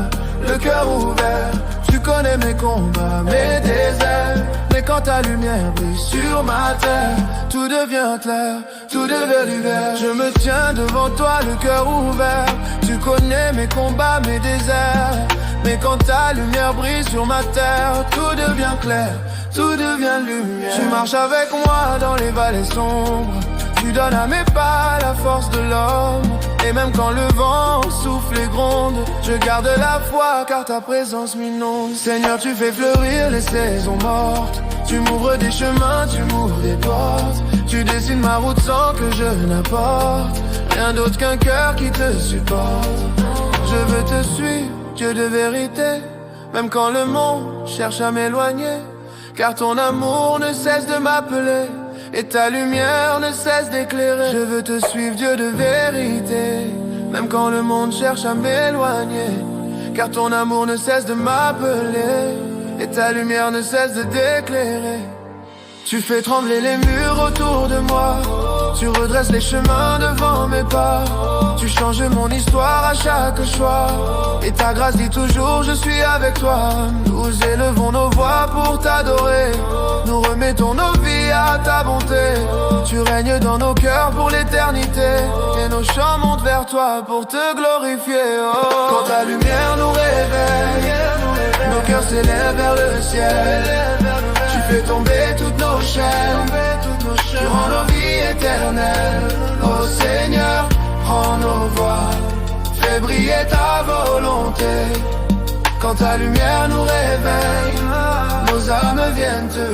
le cœur ouvert. Tu connais mes combats, mes déserts. Mais quand ta lumière brille sur ma terre, tout devient clair, tout devient lumière. Je me tiens devant toi, le cœur ouvert. Tu connais mes combats, mes déserts. Mais quand ta lumière brille sur ma terre, tout devient clair, tout devient lumière. Tu marches avec moi dans les vallées sombres. Tu donnes à mes pas la force de l'homme. Et même quand le vent souffle et gronde, je garde la foi car ta présence m'inonde. Seigneur, tu fais fleurir les saisons mortes. Tu m'ouvres des chemins, tu m'ouvres des portes. Tu dessines ma route sans que je n'apporte rien d'autre qu'un cœur qui te supporte. Je veux te suivre, Dieu de vérité. Même quand le monde cherche à m'éloigner, car ton amour ne cesse de m'appeler et ta lumière ne cesse d'éclairer. Je veux te suivre, Dieu de vérité. Même quand le monde cherche à m'éloigner, car ton amour ne cesse de m'appeler, et ta lumière ne cesse de d'éclairer. Tu fais trembler les murs autour de moi, tu redresses les chemins devant mes pas. Tu changes mon histoire à chaque choix, et ta grâce dit toujours je suis avec toi. Nous élevons nos voix pour t'adorer, nous remettons nos vies à ta bonté. Tu règnes dans nos cœurs pour l'éternité, et nos chants montent vers toi pour te glorifier. Oh. Quand ta lumière nous réveille, nos cœurs s'élèvent vers le ciel. Tu fais tomber toutes nos chaînes, tu rends nos vies éternelles. Oh Seigneur, prends nos voix, fais briller ta volonté. Quand ta lumière nous réveille, nos âmes viennent te